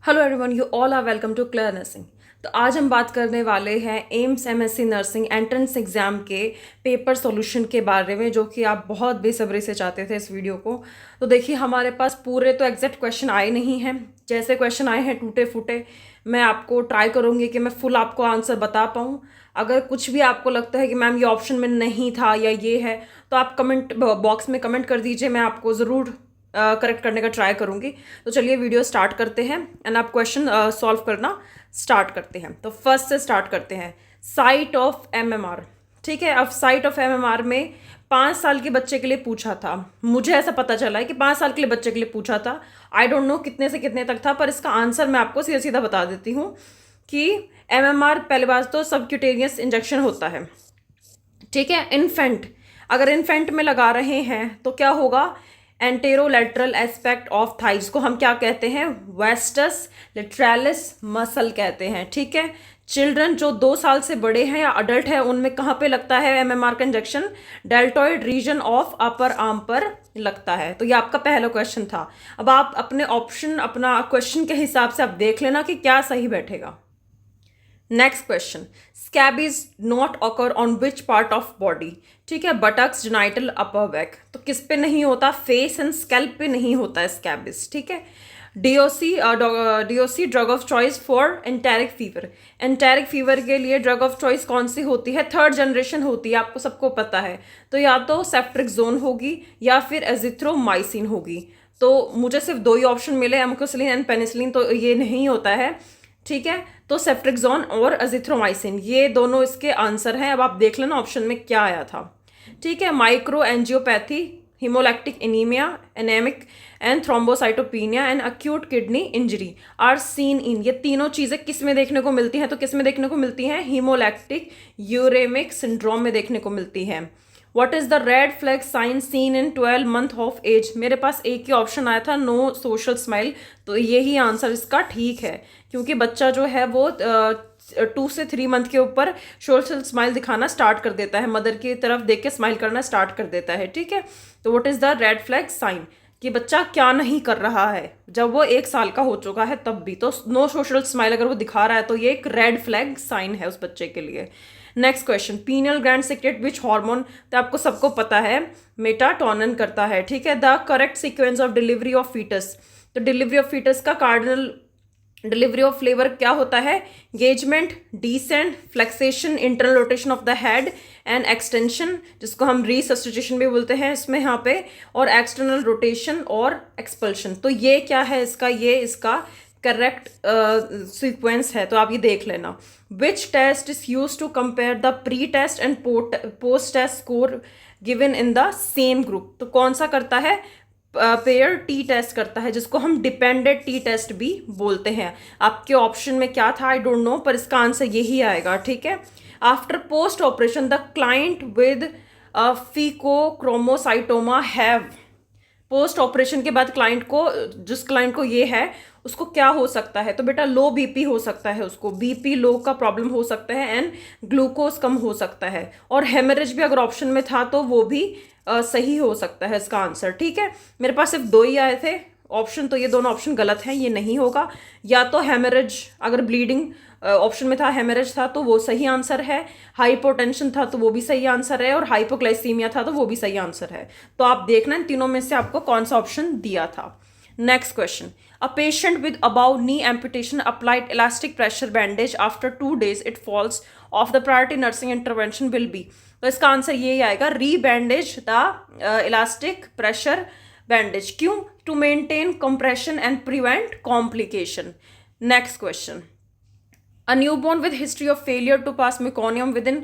Hello everyone, you all are welcome to clear nursing. तो आज हम बात करने वाले हैं AIIMS MSc nursing entrance exam के पेपर सॉल्यूशन के बारे में, जो कि आप बहुत बेसब्री से चाहते थे इस वीडियो को। तो देखिए, हमारे पास पूरे तो एग्जैक्ट क्वेश्चन आए नहीं हैं। जैसे क्वेश्चन आए हैं टूटे फूटे, मैं आपको ट्राई करूँगी कि मैं फुल आपको आंसर बता पाऊँ। अगर कुछ भी आपको लगता है कि मैम ये ऑप्शन में नहीं था या ये है, तो आप कमेंट बॉक्स में कमेंट कर दीजिए, मैं आपको ज़रूर करेक्ट करने का ट्राई करूँगी। तो चलिए वीडियो स्टार्ट करते हैं एंड आप क्वेश्चन सॉल्व करना स्टार्ट करते हैं। तो फर्स्ट से स्टार्ट करते हैं, साइट ऑफ एमएमआर। ठीक है, अब साइट ऑफ एमएमआर में 5 साल के बच्चे के लिए पूछा था। मुझे ऐसा पता चला है कि 5 साल के लिए बच्चे के लिए पूछा था। आई डोंट नो कितने से कितने तक था, पर इसका आंसर मैं आपको सीधा सीधा बता देती हूँ कि एमएमआर पहले बात तो सबक्यूटेनियस इंजेक्शन होता है। ठीक है, इन्फेंट, अगर इन्फेंट में लगा रहे हैं तो क्या होगा, एंटेरोलैटरल एस्पेक्ट ऑफ थाइज को हम क्या कहते हैं, वेस्टस लेटरलिस मसल कहते हैं। ठीक है, चिल्ड्रन जो 2 साल से बड़े हैं या अडल्ट है, उनमें कहाँ पे लगता है एमएमआर का injection, deltoid region of upper arm पर लगता है। तो ये आपका पहला क्वेश्चन था। अब आप अपने ऑप्शन, अपना क्वेश्चन के हिसाब से आप देख लेना कि क्या सही बैठेगा। Next question, scabies not occur on which part of body. ठीक है, बटक्स, जेनाइटल, अपर बैक। तो किस पे नहीं होता, फेस एंड स्कैल्प पे नहीं होता है स्कैबीज। ठीक है, DOC drug of choice for enteric fever. Enteric fever के लिए ड्रग ऑफ चॉइस कौन सी होती है, 3rd जनरेशन होती है, आपको सबको पता है। तो या तो सेफ्ट्रिक्सोन होगी या फिर एजिथ्रोमाइसिन होगी। तो मुझे सिर्फ 2 ही ऑप्शन मिले, एमोक्सिसिलिन एंड पेनिसिलिन, तो ये नहीं होता है। ठीक है, तो सेफ्ट्रिक्सोन और एजिथ्रोमाइसिन, ये दोनों इसके आंसर हैं। अब आप देख लेना ऑप्शन में क्या आया था। ठीक है, microangiopathy, haemolytic anaemia, anaemic and thrombocytopenia and acute kidney injury are seen in. ये तीनों चीज़ें किस में देखने को मिलती हैं, तो किस में देखने को मिलती हैं, हीमोलैक्टिक यूरेमिक सिंड्रोम में देखने को मिलती है। What is the red flag sign seen in 12 month of age. मेरे पास एक ही ऑप्शन आया था, नो सोशल स्माइल। तो यही आंसर इसका ठीक है, क्योंकि बच्चा जो है वो 2 से 3 मंथ के ऊपर सोशल स्माइल दिखाना स्टार्ट कर देता है, मदर की तरफ देख के स्माइल करना स्टार्ट कर देता है। ठीक है, तो what is the red flag sign, कि बच्चा क्या नहीं कर रहा है जब वो 1 साल का हो चुका है तब भी। तो नो सोशल स्माइल अगर वो दिखा रहा है तो ये एक रेड फ्लैग साइन है उस बच्चे के लिए। Next question, pineal gland secret which hormone. तो आपको सबको पता है मेटाटोनिन करता है। ठीक है, the correct sequence of delivery of fetus. तो डिलीवरी ऑफ फीटस का कार्डिनल डिलीवरी ऑफ फ्लेवर क्या होता है, engagement, descent, flexion, internal rotation of the head and extension, जिसको हम रिसस्टिट्यूशन भी बोलते हैं इसमें यहाँ पे, और एक्सटर्नल रोटेशन और एक्सपल्शन। तो ये क्या है इसका, ये इसका करेक्ट सीक्वेंस है। तो आप ये देख लेना। Which test is use to compare the pre test and post test score given in the same group. तो कौन सा करता है, पेयर टी टेस्ट करता है, जिसको हम डिपेंडेंट टी टेस्ट भी बोलते हैं। आपके ऑप्शन में क्या था आई डोंट नो, पर इसका आंसर यही आएगा। ठीक है, after post operation the client with phaeochromocytoma have. Post operation के बाद क्लाइंट को, जिस क्लाइंट को ये है, उसको क्या हो सकता है, तो बेटा लो बीपी हो सकता है, उसको बीपी लो का प्रॉब्लम हो सकता है एंड ग्लूकोज कम हो सकता है, और हेमरेज भी अगर ऑप्शन में था तो वो भी सही हो सकता है इसका आंसर। ठीक है, मेरे पास सिर्फ 2 ही आए थे ऑप्शन, तो ये दोनों ऑप्शन गलत हैं, ये नहीं होगा। या तो हेमरेज, अगर ब्लीडिंग ऑप्शन में था, हेमरेज था तो वो सही आंसर है, हाइपोटेंशन था तो वो भी सही आंसर है, और हाइपोग्लाइसीमिया था तो वो भी सही आंसर है। तो आप देखना इन तीनों में से आपको कौन सा ऑप्शन दिया था। Next question, a patient with above knee amputation applied elastic pressure bandage after 2 days it falls off the priority nursing intervention will be. तो इसका आंसर यही आएगा, rebandage the elastic pressure bandage. क्यों, to maintain compression and prevent complication. Next question, A newborn with history of failure to pass meconium within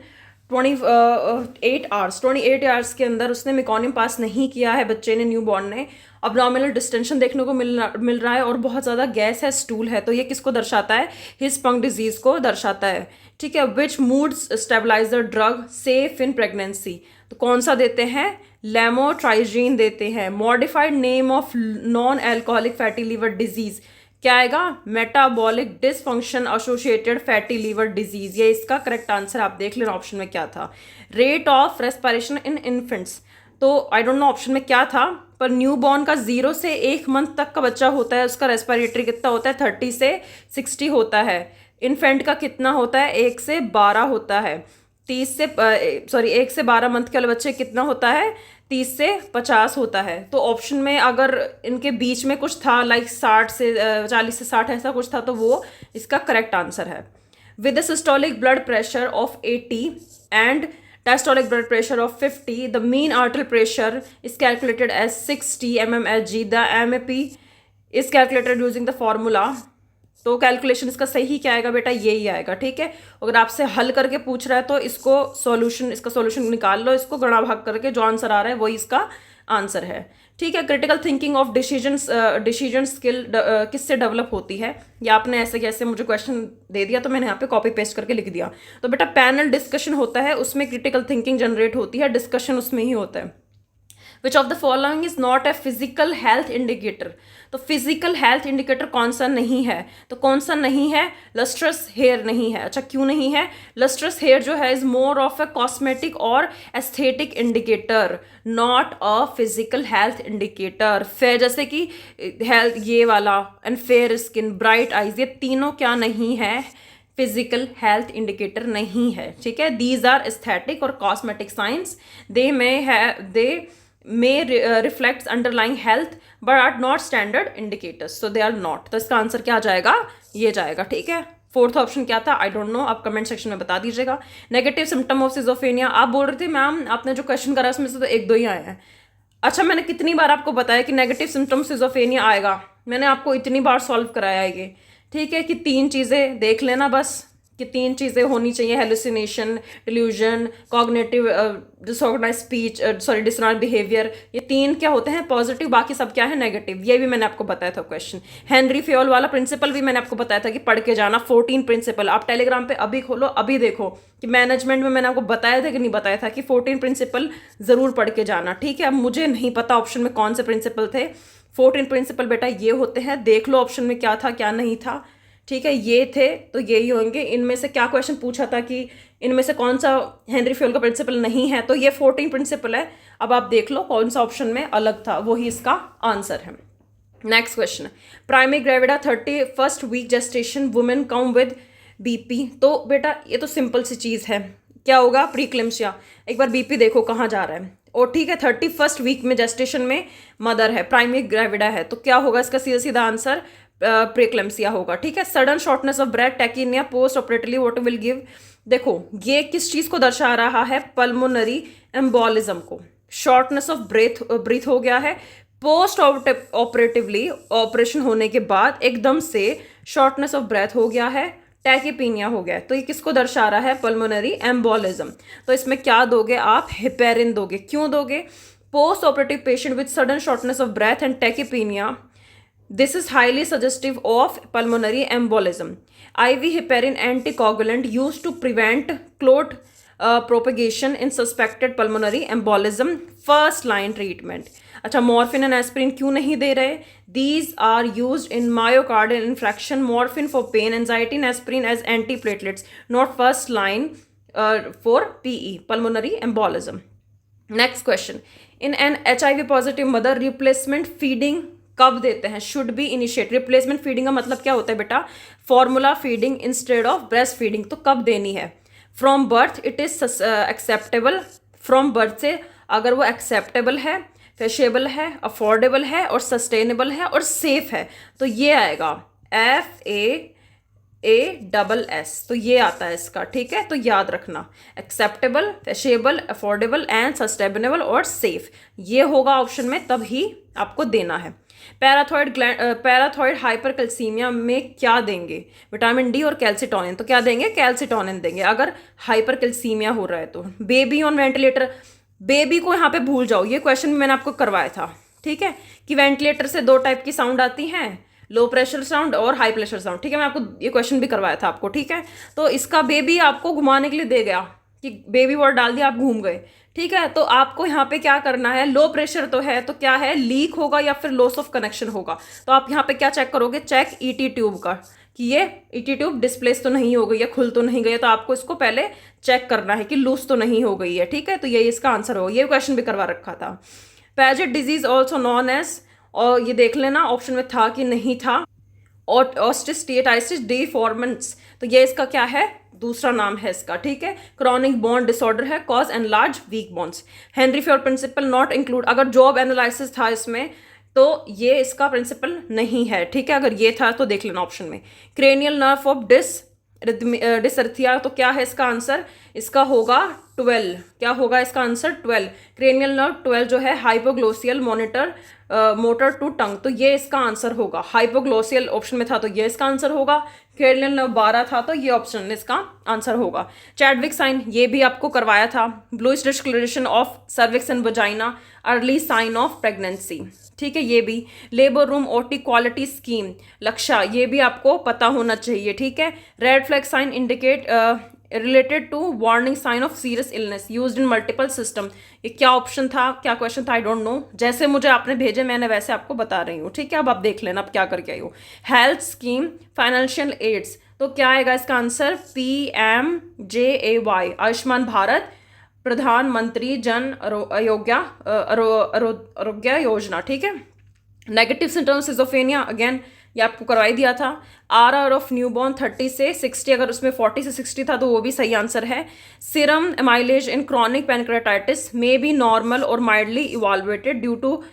28 hours, 28 hours के अंदर उसने मेकॉनियम पास नहीं किया है बच्चे ने, न्यूबॉर्न ने। अब्डोमिनल डिस्टेंशन देखने को मिल रहा है और बहुत ज़्यादा गैस है, स्टूल है। तो ये किसको दर्शाता है, हिस्पंग डिजीज को दर्शाता है। ठीक है, which moods stabiliser drug safe in pregnancy. तो कौन सा देते हैं, लेमोट्राइजीन देते हैं। Modified name of non alcoholic fatty liver disease क्या आएगा, metabolic dysfunction associated fatty liver disease. ये इसका करेक्ट आंसर आप देख लेना ऑप्शन में क्या था। Rate of respiration in infants, तो आई डोंट नो ऑप्शन में क्या था, पर न्यू बॉर्न का 0 से 1 मंथ तक का बच्चा होता है, उसका रेस्पिरेटरी कितना होता है, 30 से 60 होता है। इन्फेंट का कितना होता है, 1 से 12 होता है। 1 से 12 मंथ के वाले बच्चे कितना होता है, 30 से 50 होता है। तो ऑप्शन में अगर इनके बीच में कुछ था, लाइक 40 से 60 ऐसा कुछ था, तो वो इसका करेक्ट आंसर है। With systolic blood pressure of 80 and diastolic blood pressure of 50, the mean arterial pressure is calculated as 60 mmHg. The MAP is calculated using the formula. तो कैलकुलेशन इसका सही क्या आएगा बेटा, यही आएगा। ठीक है, अगर आपसे हल करके पूछ रहा है तो इसका सॉल्यूशन निकाल लो, इसको गणा भाग करके जो आंसर आ रहा है वही इसका आंसर है। ठीक है, critical thinking of decision skill किससे डेवलप होती है, या आपने ऐसे कैसे मुझे क्वेश्चन दे दिया तो मैंने यहाँ पे कॉपी पेस्ट करके लिख दिया। तो बेटा पैनल डिस्कशन होता है, उसमें क्रिटिकल थिंकिंग जनरेट होती है, डिस्कशन उसमें ही होता है। Which of the following is not a physical health indicator. तो फिजिकल हेल्थ इंडिकेटर कौन सा नहीं है, तो कौन सा नहीं है, लस्ट्रस हेयर नहीं है। अच्छा क्यों नहीं है, लस्ट्रस हेयर जो है is more of a cosmetic और aesthetic indicator, not a physical health indicator. Fair जैसे कि हेल्थ ये वाला, and fair skin, bright eyes, ये तीनों क्या नहीं है, फिजिकल हेल्थ इंडिकेटर नहीं है। ठीक है, दीज आर एस्थेटिक और cosmetic science, they may reflects underlying health but are not standard indicators, so they are not। तो इसका आंसर क्या जाएगा, ये जाएगा। ठीक है, फोर्थ ऑप्शन क्या था, आई डोंट नो, आप कमेंट सेक्शन में बता दीजिएगा। नेगेटिव सिम्टम ऑफ सिजोफ्रेनिया, आप बोल रहे थे मैम आपने जो क्वेश्चन करा उसमें से तो 1-2 ही आए हैं। अच्छा मैंने कितनी बार आपको बताया कि नेगेटिव सिम्टम सिजोफ्रेनिया आएगा, मैंने आपको इतनी बार सॉल्व कराया है ये। ठीक है, कि 3 चीज़ें देख लेना बस, कि 3 चीज़ें होनी चाहिए, hallucination, delusion, cognitive disorganised speech, disorganised behaviour, ये 3 क्या होते हैं पॉजिटिव, बाकी सब क्या है नेगेटिव। ये भी मैंने आपको बताया था क्वेश्चन। हेनरी फेयोल वाला प्रिंसिपल भी मैंने आपको बताया था कि पढ़ के जाना, 14 प्रिंसिपल। आप टेलीग्राम पे अभी खोलो, अभी देखो कि मैनेजमेंट में मैंने आपको बताया था कि नहीं बताया था कि 14 प्रिंसिपल ज़रूर पढ़ के जाना। ठीक है, अब मुझे नहीं पता ऑप्शन में कौन से प्रिंसिपल थे, 14 प्रिंसिपल बेटा ये होते हैं, देख लो ऑप्शन में क्या था क्या नहीं था। ठीक है, ये थे तो यही होंगे। इनमें से क्या क्वेश्चन पूछा था कि इनमें से कौन सा हेनरी फेयोल का प्रिंसिपल नहीं है, तो ये 14 प्रिंसिपल है। अब आप देख लो कौन सा ऑप्शन में अलग था, वही इसका आंसर है। Next question, primary gravida 31st week gestation women come with BP. तो बेटा ये तो सिंपल सी चीज़ है, क्या होगा, प्रीक्लेम्सिया। एक बार बीपी देखो कहाँ जा रहा है, और ठीक है 31st वीक में जेस्टेशन में मदर है, प्राइमरी ग्रेविडा है, तो क्या होगा इसका सीधा सीधा आंसर प्रीक्लेम्सिया होगा। ठीक है, sudden shortness of breath, tachypnoea, postoperatively what will give. देखो ये किस चीज़ को दर्शा रहा है, पल्मोनरी एम्बोलिज्म को। शॉर्टनेस ऑफ ब्रीथ हो गया है, पोस्ट ऑपरेटिवली ऑपरेशन होने के बाद एकदम से शॉर्टनेस ऑफ ब्रेथ हो गया है, टैकीपीनिया हो गया है, तो ये किसको दर्शा रहा है, पल्मोनरी एम्बोलिज्म। तो इसमें क्या दोगे आप, हेपेरिन दोगे। क्यों दोगे, postoperative patient with sudden shortness of breath and tachypnoea, this is highly suggestive of pulmonary embolism. IV heparin anticoagulant used to prevent clot propagation in suspected pulmonary embolism, first line treatment। अच्छा morphine and aspirin क्यों नहीं दे रहे, these are used in myocardial infarction, morphine for pain, anxiety and aspirin as antiplatelets, not first line for PE, pulmonary embolism। Next question, in an HIV positive mother replacement feeding कब देते हैं, should be initiate. Replacement feeding का मतलब क्या होता है बेटा, formula feeding instead of breast feeding. तो कब देनी है, from birth it is acceptable, from birth से अगर वो एक्सेप्टेबल है, फेशेबल है, अफोर्डेबल है और सस्टेनेबल है और सेफ है, तो ये आएगा FAASS, तो ये आता है इसका। ठीक है, तो याद रखना एक्सेप्टेबल, फेशेबल, अफोर्डेबल एंड सस्टेनेबल और सेफ, ये होगा ऑप्शन में, तब ही आपको देना है। पैराथायरॉयड हाइपरकैल्सीमिया में क्या देंगे, विटामिन डी और कैल्सिटोनिन। तो क्या देंगे, कैल्सिटोनिन देंगे अगर हाइपरकैल्सीमिया हो रहा है तो। बेबी ऑन वेंटिलेटर, बेबी को यहाँ पे भूल जाओ, ये क्वेश्चन भी मैंने आपको करवाया था। ठीक है, कि वेंटिलेटर से 2 टाइप की साउंड आती हैं, लो प्रेशर साउंड और हाई प्रेशर साउंड। ठीक है, मैं आपको ये क्वेश्चन भी करवाया था आपको। ठीक है, तो इसका बेबी आपको घुमाने के लिए दे गया कि बेबी वर्ड डाल दिया, आप घूम गए। ठीक है, तो आपको यहाँ पे क्या करना है, लो प्रेशर तो है, तो क्या है, लीक होगा या फिर लॉस ऑफ कनेक्शन होगा। तो आप यहाँ पे क्या चेक करोगे, चेक ईटी ट्यूब का, कि ये ईटी ट्यूब डिस्प्लेस तो नहीं हो गई है, खुल तो नहीं गई है। तो आपको इसको पहले चेक करना है कि लूज तो नहीं हो गई है। ठीक है, तो यही इसका आंसर होगा। ये क्वेश्चन भी करवा रखा था। Paget disease also known as, और ये देख लेना ऑप्शन में था कि नहीं था, और ऑस्टिस्टिएटाइटिस डिफॉर्मेंस, तो ये इसका क्या है, दूसरा नाम है इसका। ठीक है, क्रॉनिक बॉन्ड डिसऑर्डर है, cause and large weak bones. Henry Fayol principle not include, अगर जॉब एनालिसिस था इसमें तो ये इसका प्रिंसिपल नहीं है। ठीक है, अगर ये था तो देख लेना ऑप्शन में। क्रेनियल नर्व ऑफ डिसर्थिया, तो क्या है इसका आंसर, इसका होगा 12। क्या होगा इसका आंसर, 12। क्रेनियल नर्व 12 जो है हाइपोग्लोसियल मोटर टू टंग, तो ये इसका आंसर होगा। हाइपोग्लोसियल ऑप्शन में था तो ये इसका आंसर होगा। क्रेनियल नर्व 12 था तो ये ऑप्शन इसका आंसर होगा। चैडविक साइन, ये भी आपको करवाया था। Bluish discolouration of cervix and vagina, early sign of pregnancy. ठीक है, ये भी। Labour room OT quality scheme, Lakshya, ये भी आपको पता होना चाहिए। ठीक है, red flag sign indicate related to warning sign of serious illness used in multiple system, ये क्या ऑप्शन था, क्या क्वेश्चन था, आई डोंट नो। जैसे मुझे आपने भेजे मैंने वैसे आपको बता रही हूँ। ठीक है, अब आप देख लेना अब क्या करके आई हो। हेल्थ स्कीम फाइनेंशियल एड्स, तो क्या आएगा इसका आंसर, PMJAY, आयुष्मान भारत प्रधानमंत्री जन आरोग्य योजना। ठीक है, नेगेटिव सिम्टम्स सिजोफेनिया, अगेन ये आपको करवाई दिया था। RR ऑफ न्यूबॉर्न 30 से 60, अगर उसमें 40 से 60 था तो वो भी सही आंसर है। Serum amylase in chronic pancreatitis may be normal और mildly elevated due to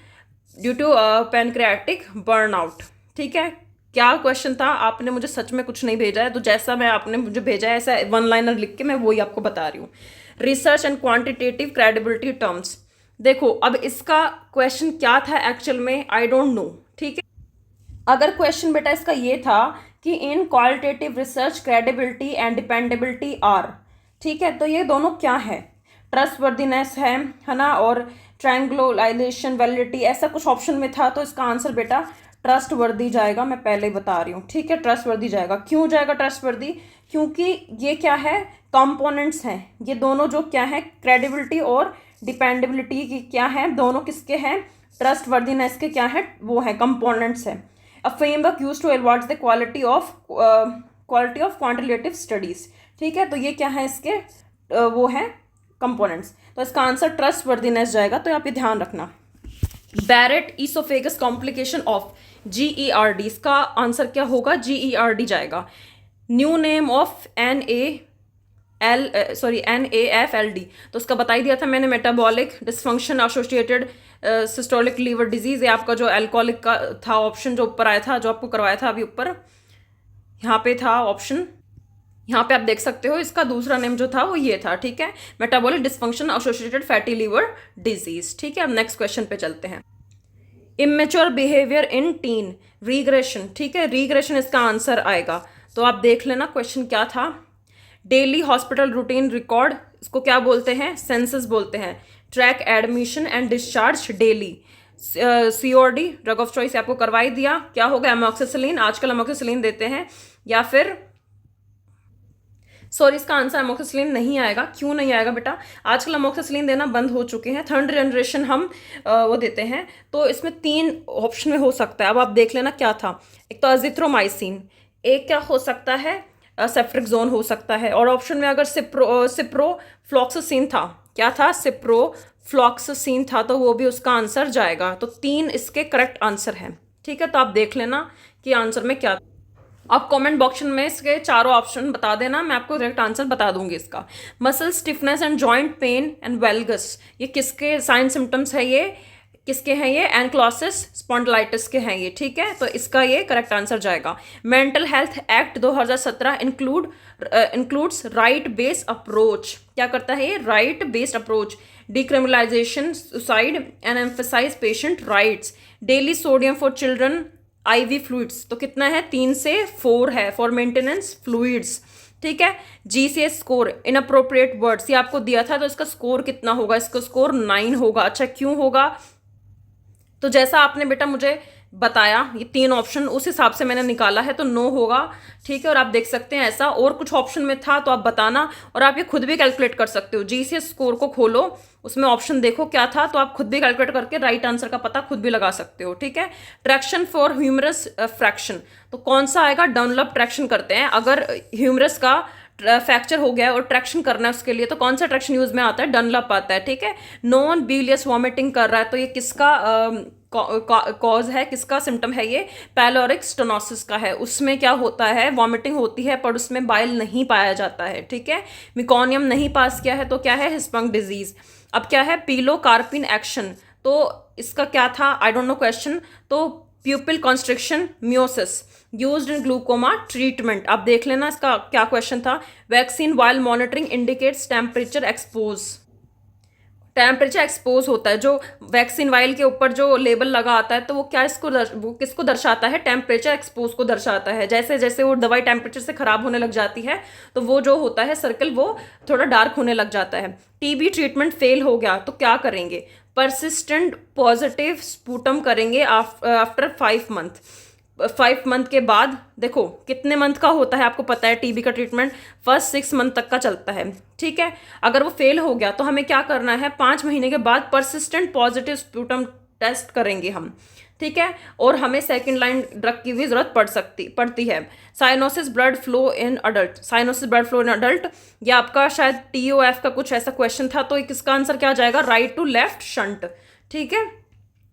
pancreatic burnout. ठीक है, क्या क्वेश्चन था, आपने मुझे सच में कुछ नहीं भेजा है, तो जैसा मैं आपने मुझे भेजा है ऐसा वन लाइनर लिख के मैं वही आपको बता रही हूँ। Research and quantitative credibility terms, देखो अब इसका क्वेश्चन क्या था एक्चुअल में, आई डोंट नो। ठीक है, अगर क्वेश्चन बेटा इसका ये था कि in qualitative research credibility and dependability are, ठीक है, तो ये दोनों क्या है, ट्रस्टवर्दीनेस है ना, और ट्रायंगुलाइजेशन वैलिडिटी, ऐसा कुछ ऑप्शन में था। तो इसका आंसर बेटा ट्रस्ट वर्दी जाएगा, मैं पहले ही बता रही हूँ। ठीक है, ट्रस्ट वर्दी जाएगा। क्यों जाएगा ट्रस्ट वर्दी, क्योंकि ये क्या है, कंपोनेंट्स हैं ये दोनों, जो क्या है, क्रेडिबिलिटी और डिपेंडेबिलिटी की क्या है, दोनों किसके हैं, ट्रस्ट वर्दीनेस के क्या है, वो है कंपोनेंट्स है। A framework use to award the quality of quantitative studies. ठीक है, तो ये क्या है इसके वो है कंपोनेंट्स, तो इसका आंसर ट्रस्ट वर्दीनेस जाएगा। तो आप ये ध्यान रखना। Barrett esophagus complication of GERD, इसका आंसर क्या होगा, GERD जाएगा। न्यू नेम ऑफ NAFLD, तो उसका बता ही दिया था मैंने, metabolic dysfunction associated steatotic liver disease. ये आपका जो एल्कोहलिक का था ऑप्शन जो ऊपर आया था, जो आपको करवाया था अभी ऊपर यहाँ पे था ऑप्शन, यहाँ पे आप देख सकते हो, इसका दूसरा नेम जो था वो ये था। ठीक है, metabolic dysfunction associated fatty liver disease. ठीक है, अब नेक्स्ट क्वेश्चन पे चलते हैं। Immature behaviour in teen, regression. ठीक है, रीग्रेशन इसका आंसर आएगा। तो आप देख लेना क्वेश्चन क्या था। डेली हॉस्पिटल रूटीन रिकॉर्ड, इसको क्या बोलते हैं, सेंसस बोलते हैं। Track admission and discharge daily. COD drug of choice आपको करवाई दिया, क्या होगा, एमोक्सिसिलिन, आजकल एमोक्सिसिलिन देते हैं, या फिर सॉरी इसका आंसर एमोक्सिसिलिन नहीं आएगा। क्यों नहीं आएगा बेटा, आजकल एमोक्सिसिलिन देना बंद हो चुके हैं, थर्ड जनरेशन हम वो देते हैं। तो इसमें 3 ऑप्शन में हो सकता है, अब आप देख लेना क्या था। एक तो अजिथ्रोमाइसिन, एक क्या हो सकता है, सेफ्ट्रिक्सोन हो सकता है, और ऑप्शन में अगर सिप्रोफ्लॉक्सासिन था, क्या था, सिप्रोफ्लॉक्सासिन था, तो वो भी उसका आंसर जाएगा। तो 3 इसके करेक्ट आंसर हैं। ठीक है, तो आप देख लेना कि आंसर में क्या। आप कमेंट बॉक्स में इसके चारों ऑप्शन बता देना, मैं आपको करेक्ट आंसर बता दूंगी इसका। Muscle stiffness and joint pain and valgus, ये किसके साइन सिम्टम्स है, ये किसके हैं, ये एनक्लोसिस स्पॉन्डिलाइटिस के हैं ये। ठीक है, तो इसका ये करेक्ट आंसर जाएगा। Mental health act 2017 includes right based approach, क्या करता है ये, right based approach, decriminalization suicide and emphasize patient rights. Daily sodium for children IV fluids, तो कितना है, 3 से 4 है फॉर मेंटेनेंस फ्लूइड्स। ठीक है, GCS स्कोर इनअप्रोप्रिएट वर्ड्स, ये आपको दिया था, तो इसका स्कोर कितना होगा, इसका स्कोर 9 होगा। अच्छा क्यों होगा, तो जैसा आपने बेटा मुझे बताया, ये 3 ऑप्शन उस हिसाब से मैंने निकाला है, तो नो होगा, ठीक है। और आप देख सकते हैं ऐसा, और कुछ ऑप्शन में था तो आप बताना, और आप ये खुद भी कैलकुलेट कर सकते हो। जीसीएस स्कोर को खोलो, उसमें ऑप्शन देखो क्या था, तो आप खुद भी कैलकुलेट करके राइट आंसर का पता खुद भी लगा सकते हो, ठीक है। ट्रैक्शन फॉर ह्यूमरस फ्रैक्शन, तो कौन सा आएगा? डनलप ट्रैक्शन करते हैं अगर ह्यूमरस का फ्रैक्चर हो गया है और ट्रैक्शन करना है उसके लिए, तो कौन सा ट्रैक्शन यूज में आता है? डनलप आता है, ठीक है। नॉन बिलियस वॉमिटिंग कर रहा है, तो ये किसका कॉज है, किसका सिम्टम है? ये पैलोरिक स्टेनोसिस का है। उसमें क्या होता है? वॉमिटिंग होती है पर उसमें बाइल नहीं पाया जाता है, ठीक है। मिकोनियम नहीं पास किया है तो क्या है? Hirschsprung disease. अब क्या है? पीलोकार्पिन एक्शन, तो इसका क्या था? I don't know question. तो pupil constriction miosis used in glaucoma treatment, आप देख लेना इसका क्या क्वेश्चन था। Vaccine vial monitoring indicates temperature expose, temperature expose होता है, जो वैक्सीन वाइल के ऊपर जो लेबल लगा आता है, तो वो क्या वो किसको दर्शाता है? टेम्परेचर एक्सपोज को दर्शाता है। जैसे जैसे वो दवाई टेम्परेचर से खराब होने लग जाती है, तो वो जो होता है सर्कल वो थोड़ा डार्क होने लग जाता है। टीबी ट्रीटमेंट फेल हो गया तो क्या करेंगे? परसिस्टेंट पॉजिटिव स्पूटम करेंगे आफ्टर 5 मंथ। 5 मंथ के बाद, देखो कितने मंथ का होता है आपको पता है टीबी का ट्रीटमेंट? फर्स्ट 6 मंथ तक का चलता है, ठीक है। अगर वो फेल हो गया तो हमें क्या करना है? 5 महीने के बाद परसिस्टेंट पॉजिटिव स्पूटम टेस्ट करेंगे हम, ठीक है। और हमें सेकेंड लाइन ड्रग की भी जरूरत पड़ती है। Cyanosis blood flow in adult, cyanosis blood flow in adult, या आपका शायद टीओएफ का कुछ ऐसा क्वेश्चन था, तो किसका आंसर क्या जाएगा? राइट टू लेफ्ट शंट, ठीक है।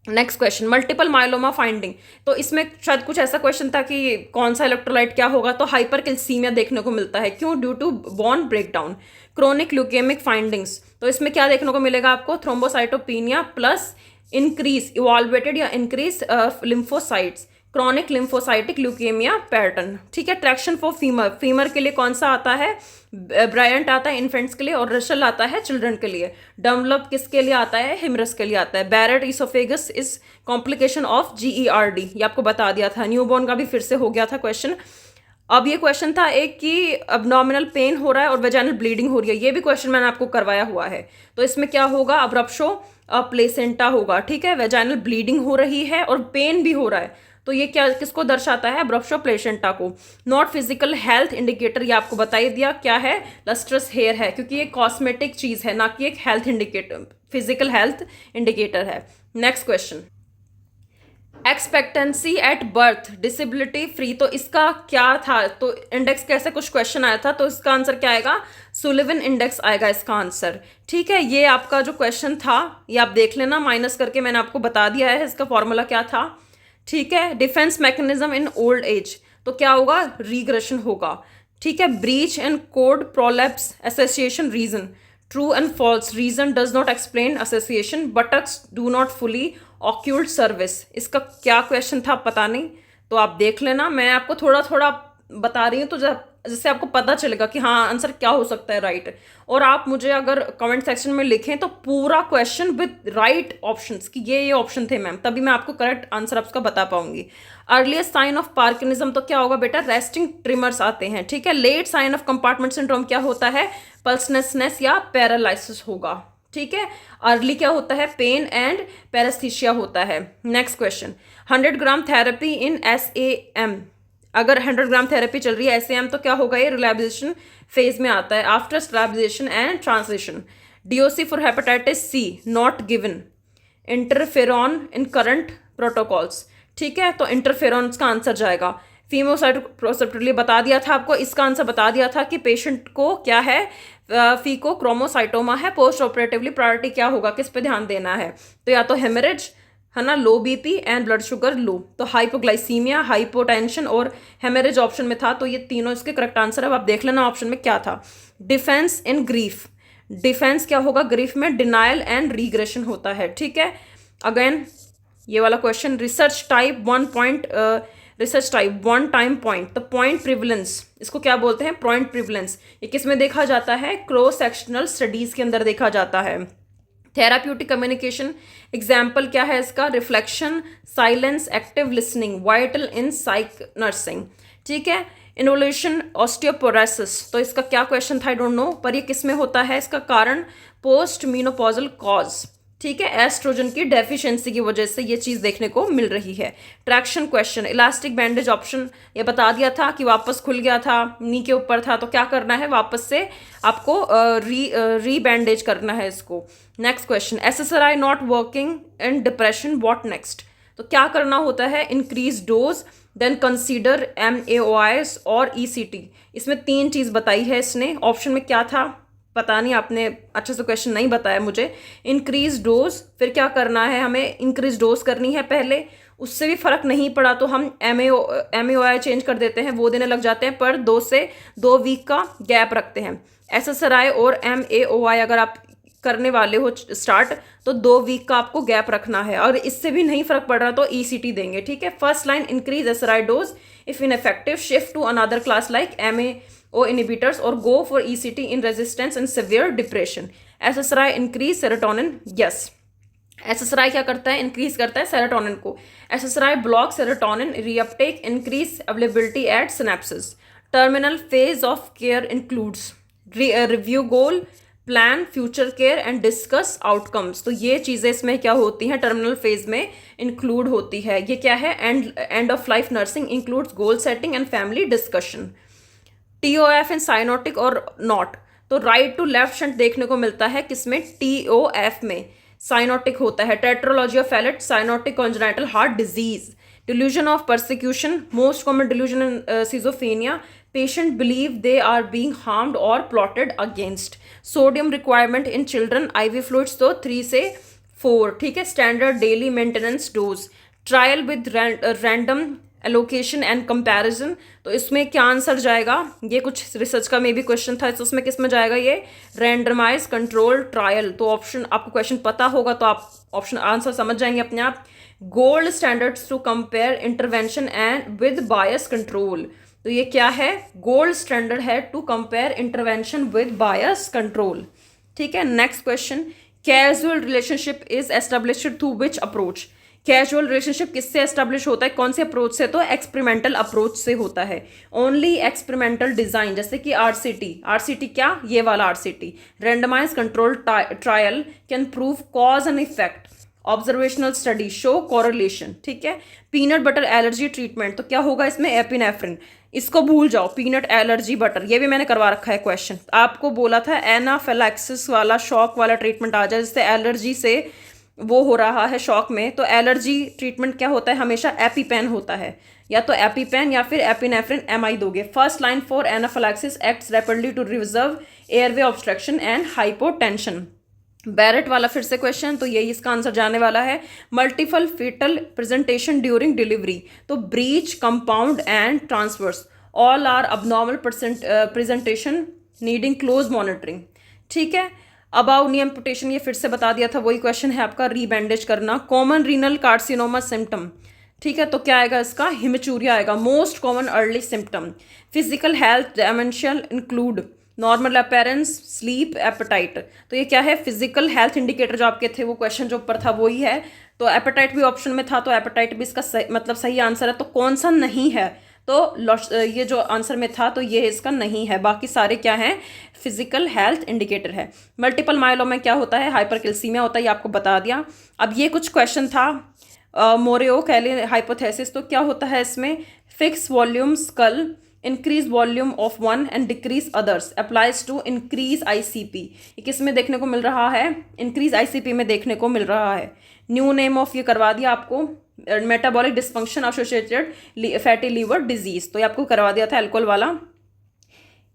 Next question, multiple myeloma finding, तो इसमें शायद कुछ ऐसा क्वेश्चन था कि कौन सा इलेक्ट्रोलाइट क्या होगा, तो हाइपरकैल्सीमिया देखने को मिलता है। क्यों? Due to bone breakdown. Chronic leukemic findings, तो इसमें क्या देखने को मिलेगा आपको? थ्रोम्बोसाइटोपिनिया प्लस इंक्रीज इवॉल्वेटेड या increase lymphocytes, chronic lymphocytic leukaemia pattern, ठीक है। ट्रैक्शन फॉर फीमर, फीमर के लिए कौन सा आता है? ब्रायंट आता है इन्फेंट्स के लिए, और रशल आता है चिल्ड्रन के लिए। डनलप किसके लिए आता है? हिमरस के लिए आता है। Barrett esophagus is complication of GERD, ये आपको बता दिया था। न्यूबॉर्न का भी फिर से हो गया था क्वेश्चन। अब ये क्वेश्चन था एक कि अबनॉमिनल पेन हो रहा है और वेजाइनल ब्लीडिंग हो रही है, ये भी क्वेश्चन मैंने आपको करवाया हुआ है। तो इसमें क्या होगा? अब रप्शो प्लेसेंटा होगा, ठीक है। वेजाइनल ब्लीडिंग हो रही है और पेन भी हो रहा है, तो ये क्या किसको दर्शाता है? ब्रप्शो प्लेसेंटा को। नॉट फिजिकल हेल्थ इंडिकेटर, ये आपको बता ही दिया क्या है? लस्ट्रस हेयर है, क्योंकि ये कॉस्मेटिक चीज है ना कि एक health indicator, physical health indicator है। Next question, expectancy at birth disability free, तो इसका क्या था? तो इंडेक्स कैसे कुछ क्वेश्चन आया था, तो इसका आंसर क्या आएगा? सुलिवन इंडेक्स आएगा इसका आंसर, ठीक है। ये आपका जो क्वेश्चन था ये आप देख लेना, माइनस करके मैंने आपको बता दिया है इसका फॉर्मूला क्या था, ठीक है। Defence mechanism in old age, तो क्या होगा? रीग्रेशन होगा, ठीक है। Breech and cord prolapse association reason, true and false, reason does not explain association, buttocks do not fully occlude cervix, इसका क्या क्वेश्चन था पता नहीं, तो आप देख लेना। मैं आपको थोड़ा थोड़ा बता रही हूँ तो जिससे आपको पता चलेगा कि हाँ आंसर क्या हो सकता है राइट। और आप मुझे अगर कमेंट सेक्शन में लिखें तो पूरा क्वेश्चन विद राइट ऑप्शंस कि ये ऑप्शन थे मैम, तभी मैं आपको करेक्ट आंसर आपका बता पाऊंगी। अर्लीस्ट साइन ऑफ पार्किनिज्म, तो क्या होगा बेटा? रेस्टिंग ट्रिमर्स आते हैं, ठीक है। Late sign of compartment syndrome क्या होता है? पल्सनेसनेस या पैरालिसिस होगा, ठीक है। अर्ली क्या होता है? पेन एंड पैरास्थीसिया होता है। नेक्स्ट क्वेश्चन, 100 ग्राम थेरेपी इन SAM, अगर 100 ग्राम थेरेपी चल रही है SAM तो क्या होगा? ये रिलैबिलिटेशन फेज में आता है, after stabilisation and translation. DOC for hepatitis C not given, interferon in current protocols, ठीक है। तो इंटरफेरॉन का आंसर जाएगा। फीमोसाइटोप्रोसेप्टिवली बता दिया था आपको, इसका आंसर बता दिया था कि पेशेंट को क्या है? फीको क्रोमोसाइटोमा है। पोस्ट ऑपरेटिवली प्रायोरिटी क्या होगा? किस पे ध्यान देना है? तो या तो हेमरेज है ना, लो BP एंड ब्लड शुगर लो, तो हाइपोग्लाइसीमिया, हाइपोटेंशन और हेमरेज ऑप्शन में था, तो ये तीनों इसके करेक्ट आंसर है। अब आप देख लेना ऑप्शन में क्या था। डिफेंस इन ग्रीफ, डिफेंस क्या होगा? ग्रीफ में डिनायल एंड रीग्रेशन होता है, ठीक है। अगेन ये वाला question, research type 1 time point, तो पॉइंट प्रिवलेंस, इसको क्या बोलते हैं? Point prevalence. ये किस में देखा जाता है? क्रॉस सेक्शनल स्टडीज के अंदर देखा जाता है। थेराप्यूटिक कम्युनिकेशन एग्जाम्पल क्या है इसका? Reflection, silence, active listening, vital in psych nursing, ठीक है। इनोलेशन, ऑस्टियोपोरोसिस, तो इसका क्या क्वेश्चन था? आई डोंट नो, पर ये किस में होता है? इसका कारण पोस्ट मीनोपॉजल कॉज, ठीक है, एस्ट्रोजन की डेफिशिएंसी की वजह से ये चीज़ देखने को मिल रही है। Traction question, elastic bandage option ये बता दिया था कि वापस खुल गया था, नी के ऊपर था, तो क्या करना है, वापस से आपको री बैंडेज करना है इसको। Next question, SSRI not working in depression, what next. तो क्या करना होता है, increase dose, then consider MAOIs और ECT। इसमें 3 चीज़ बताई है इसने। ऑप्शन में क्या था पता नहीं, आपने अच्छे से क्वेश्चन नहीं बताया मुझे। इंक्रीज डोज, फिर क्या करना है, हमें इंक्रीज डोज करनी है पहले, उससे भी फ़र्क नहीं पड़ा तो हम MAOI चेंज कर देते हैं, वो देने लग जाते हैं, पर 2 से 2 वीक का गैप रखते हैं। SSRI और MAOI अगर आप करने वाले हो स्टार्ट तो 2 वीक का आपको गैप रखना है, और इससे भी नहीं फर्क पड़ रहा तो ECT देंगे। ठीक है, first line, increase SSRI dose, if ineffective shift to another class like MAO inhibitors or go for ECT in resistance and severe depression. SSRI increase serotonin, yes. SSRI क्या करता है, इंक्रीज करता है सेरोटोनिन को। SSRI block serotonin reuptake, increase availability at synapses. Terminal phase of care includes review goal, plan future care and discuss outcomes. तो ये चीज़ें इसमें क्या होती हैं, टर्मिनल फेज में इंक्लूड होती है। ये क्या है, end of life nursing includes goal setting and family discussion. TOF in cyanotic और नॉट, तो राइट टू लेफ्ट शंट देखने को मिलता है किसमें, TOF में। साइनोटिक होता है tetralogy of Fallot, cyanotic congenital heart disease. Delusion of persecution, most common delusion in schizophrenia, patient believe they are being harmed और plotted against. Sodium requirement in children, IV fluids तो 3 से 4। ठीक है, standard daily maintenance dose. Trial with random allocation and comparison, तो इसमें क्या answer जाएगा, ये कुछ रिसर्च का मे भी क्वेश्चन था, तो उसमें किस में जाएगा, ये रैंडमाइज कंट्रोल ट्रायल। तो ऑप्शन आपको क्वेश्चन पता होगा तो आप ऑप्शन आंसर समझ जाएंगे अपने आप। Gold standards to compare intervention and with bias control, तो ये क्या है, गोल्ड स्टैंडर्ड है to compare intervention with bias control. ठीक है, next question, casual relationship is established through which approach. Casual relationship किससे एस्टेब्लिश होता है, कौन से अप्रोच से, तो एक्सपेरिमेंटल अप्रोच से होता है। ओनली एक्सपेरिमेंटल डिजाइन, जैसे कि RCT क्या, ये वाला RCT, randomise control trial can prove cause and effect. Observational study show correlation. ठीक है, पीनट बटर एलर्जी ट्रीटमेंट, तो क्या होगा इसमें, एपिनेफ्रिन। इसको भूल जाओ, पीनट एलर्जी बटर, ये भी मैंने करवा रखा है क्वेश्चन। आपको बोला था एनाफिलैक्सिस वाला शॉक वाला ट्रीटमेंट आ जाए, जिससे एलर्जी से वो हो रहा है शॉक में, तो एलर्जी ट्रीटमेंट क्या होता है, हमेशा एपीपेन होता है, या तो एपीपेन या फिर एपिनेफ्रिन MI दोगे। First line for anaphylaxis acts rapidly to reserve airway obstruction and hypotension. Barrett वाला फिर से क्वेश्चन, तो यही इसका आंसर जाने वाला है। Multiple fetal presentation during delivery, तो breech, compound and transverse, all are abnormal presentation needing close monitoring. ठीक है, अबाउ नी एम्पुटेशन, ये फिर से बता दिया था, वही क्वेश्चन है आपका, रीबैंडेज करना। कॉमन रीनल कार्सिनोमा सिम्टम, ठीक है, तो क्या आएगा इसका, हिमेचूरिया आएगा, most common early symptom. Physical health dimensional include normal appearance, sleep, appetite, तो ये क्या है, फिजिकल हेल्थ इंडिकेटर जो आपके थे, वो क्वेश्चन जो ऊपर था वही है। तो एपेटाइट भी ऑप्शन में था, तो एपेटाइट भी इसका सही आंसर है। तो कौन सा नहीं है, तो ये जो आंसर में था तो ये इसका नहीं है, बाकी सारे क्या हैं, फिजिकल हेल्थ इंडिकेटर है। मल्टीपल माइलोमा क्या होता है, हाइपरकैल्सीमिया होता है, ये आपको बता दिया। अब ये कुछ क्वेश्चन था, मोरेओ कैली हाइपोथेसिस, तो क्या होता है इसमें, fix volume skull, increase volume of one and decrease others, applies to increase ICP। ये किस में देखने को मिल रहा है, इंक्रीज ICP में देखने को मिल रहा है। न्यू नेम ऑफ ये करवा दिया आपको, metabolic dysfunction associated fatty liver disease, तो ये आपको करवा दिया था अल्कोहल वाला।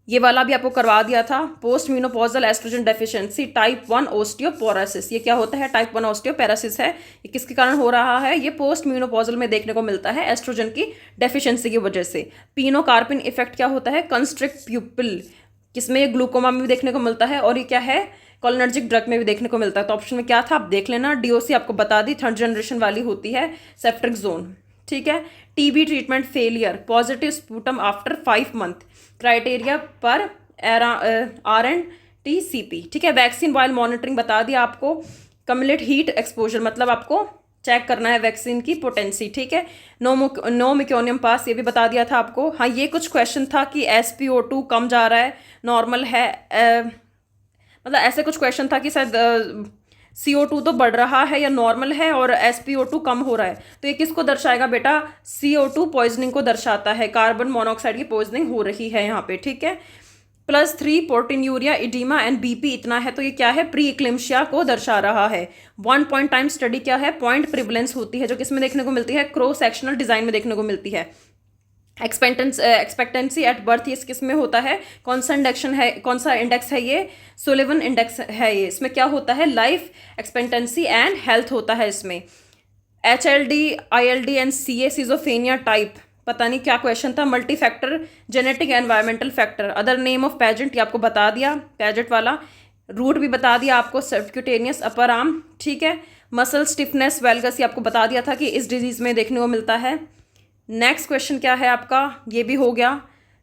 ये वाला भी आपको करवा दिया था, postmenopausal oestrogen deficiency type 1 osteoporosis. ये क्या होता है, टाइप 1 ओस्टियोपोरोसिस है। ये किसके कारण हो रहा है, ये पोस्ट म्यूनोपॉजल में देखने को मिलता है एस्ट्रोजन की डेफिशिएंसी की वजह से। पिनोकार्पिन इफेक्ट क्या होता है, कंस्ट्रिक्ट प्यूपिल, किसमें, ये ग्लूकोमा में भी देखने को मिलता है, और ये क्या है, कोलिनर्जिक ड्रग में भी देखने को मिलता है। तो ऑप्शन में क्या था, आप देख लेना। DOC आपको बता दी, 3rd जनरेशन वाली होती है, सेफ्ट्रिक्सोन। ठीक है, TB treatment failure, positive sputum after 5 month, criteria पर RNTCP। ठीक है, वैक्सीन वाइल मॉनिटरिंग बता दिया आपको। कम्युलेट हीट एक्सपोजर, मतलब आपको चेक करना है वैक्सीन की पोटेंसी। ठीक है, नो मिक्योनियम पास, ये भी बता दिया था आपको। हाँ, ये कुछ क्वेश्चन था कि SpO2 कम जा रहा है, नॉर्मल है, मतलब ऐसे कुछ क्वेश्चन था कि शायद CO2 तो बढ़ रहा है या नॉर्मल है और SpO2 कम हो रहा है, तो ये किसको दर्शाएगा बेटा? CO2 पॉइजनिंग को दर्शाता है, कार्बन मोनोऑक्साइड की पॉइजनिंग हो रही है यहाँ पे, ठीक है। +3 प्रोटीन्यूरिया, इडीमा एंड BP इतना है, तो ये क्या है? प्री इक्लिम्शिया को दर्शा रहा है। 1 पॉइंट टाइम स्टडी क्या है? पॉइंट प्रिवलेंस होती है, जो किसमें देखने को मिलती है? क्रॉस सेक्शनल डिजाइन में देखने को मिलती है। एक्सपेक्टेंसी एट बर्थ ये किस में होता है? कौन सा इंडेक्शन है, कौन सा इंडेक्स है ये? सुलिवन इंडेक्स है ये। इसमें क्या होता है? लाइफ एक्सपेक्टेंसी एंड हेल्थ होता है इसमें। HLD, ILD and CA schizophrenia type, पता नहीं क्या क्वेश्चन था। Multi factor genetic environmental factor, other name of pageant ये आपको बता दिया, पैजेंट वाला रूट भी बता दिया आपको, सबक्यूटेनियस अपर आर्म, ठीक है। मसल स्टिफनेस वेलगस ये आपको बता दिया था कि इस डिजीज में देखने को मिलता है। नेक्स्ट क्वेश्चन क्या है आपका? ये भी हो गया,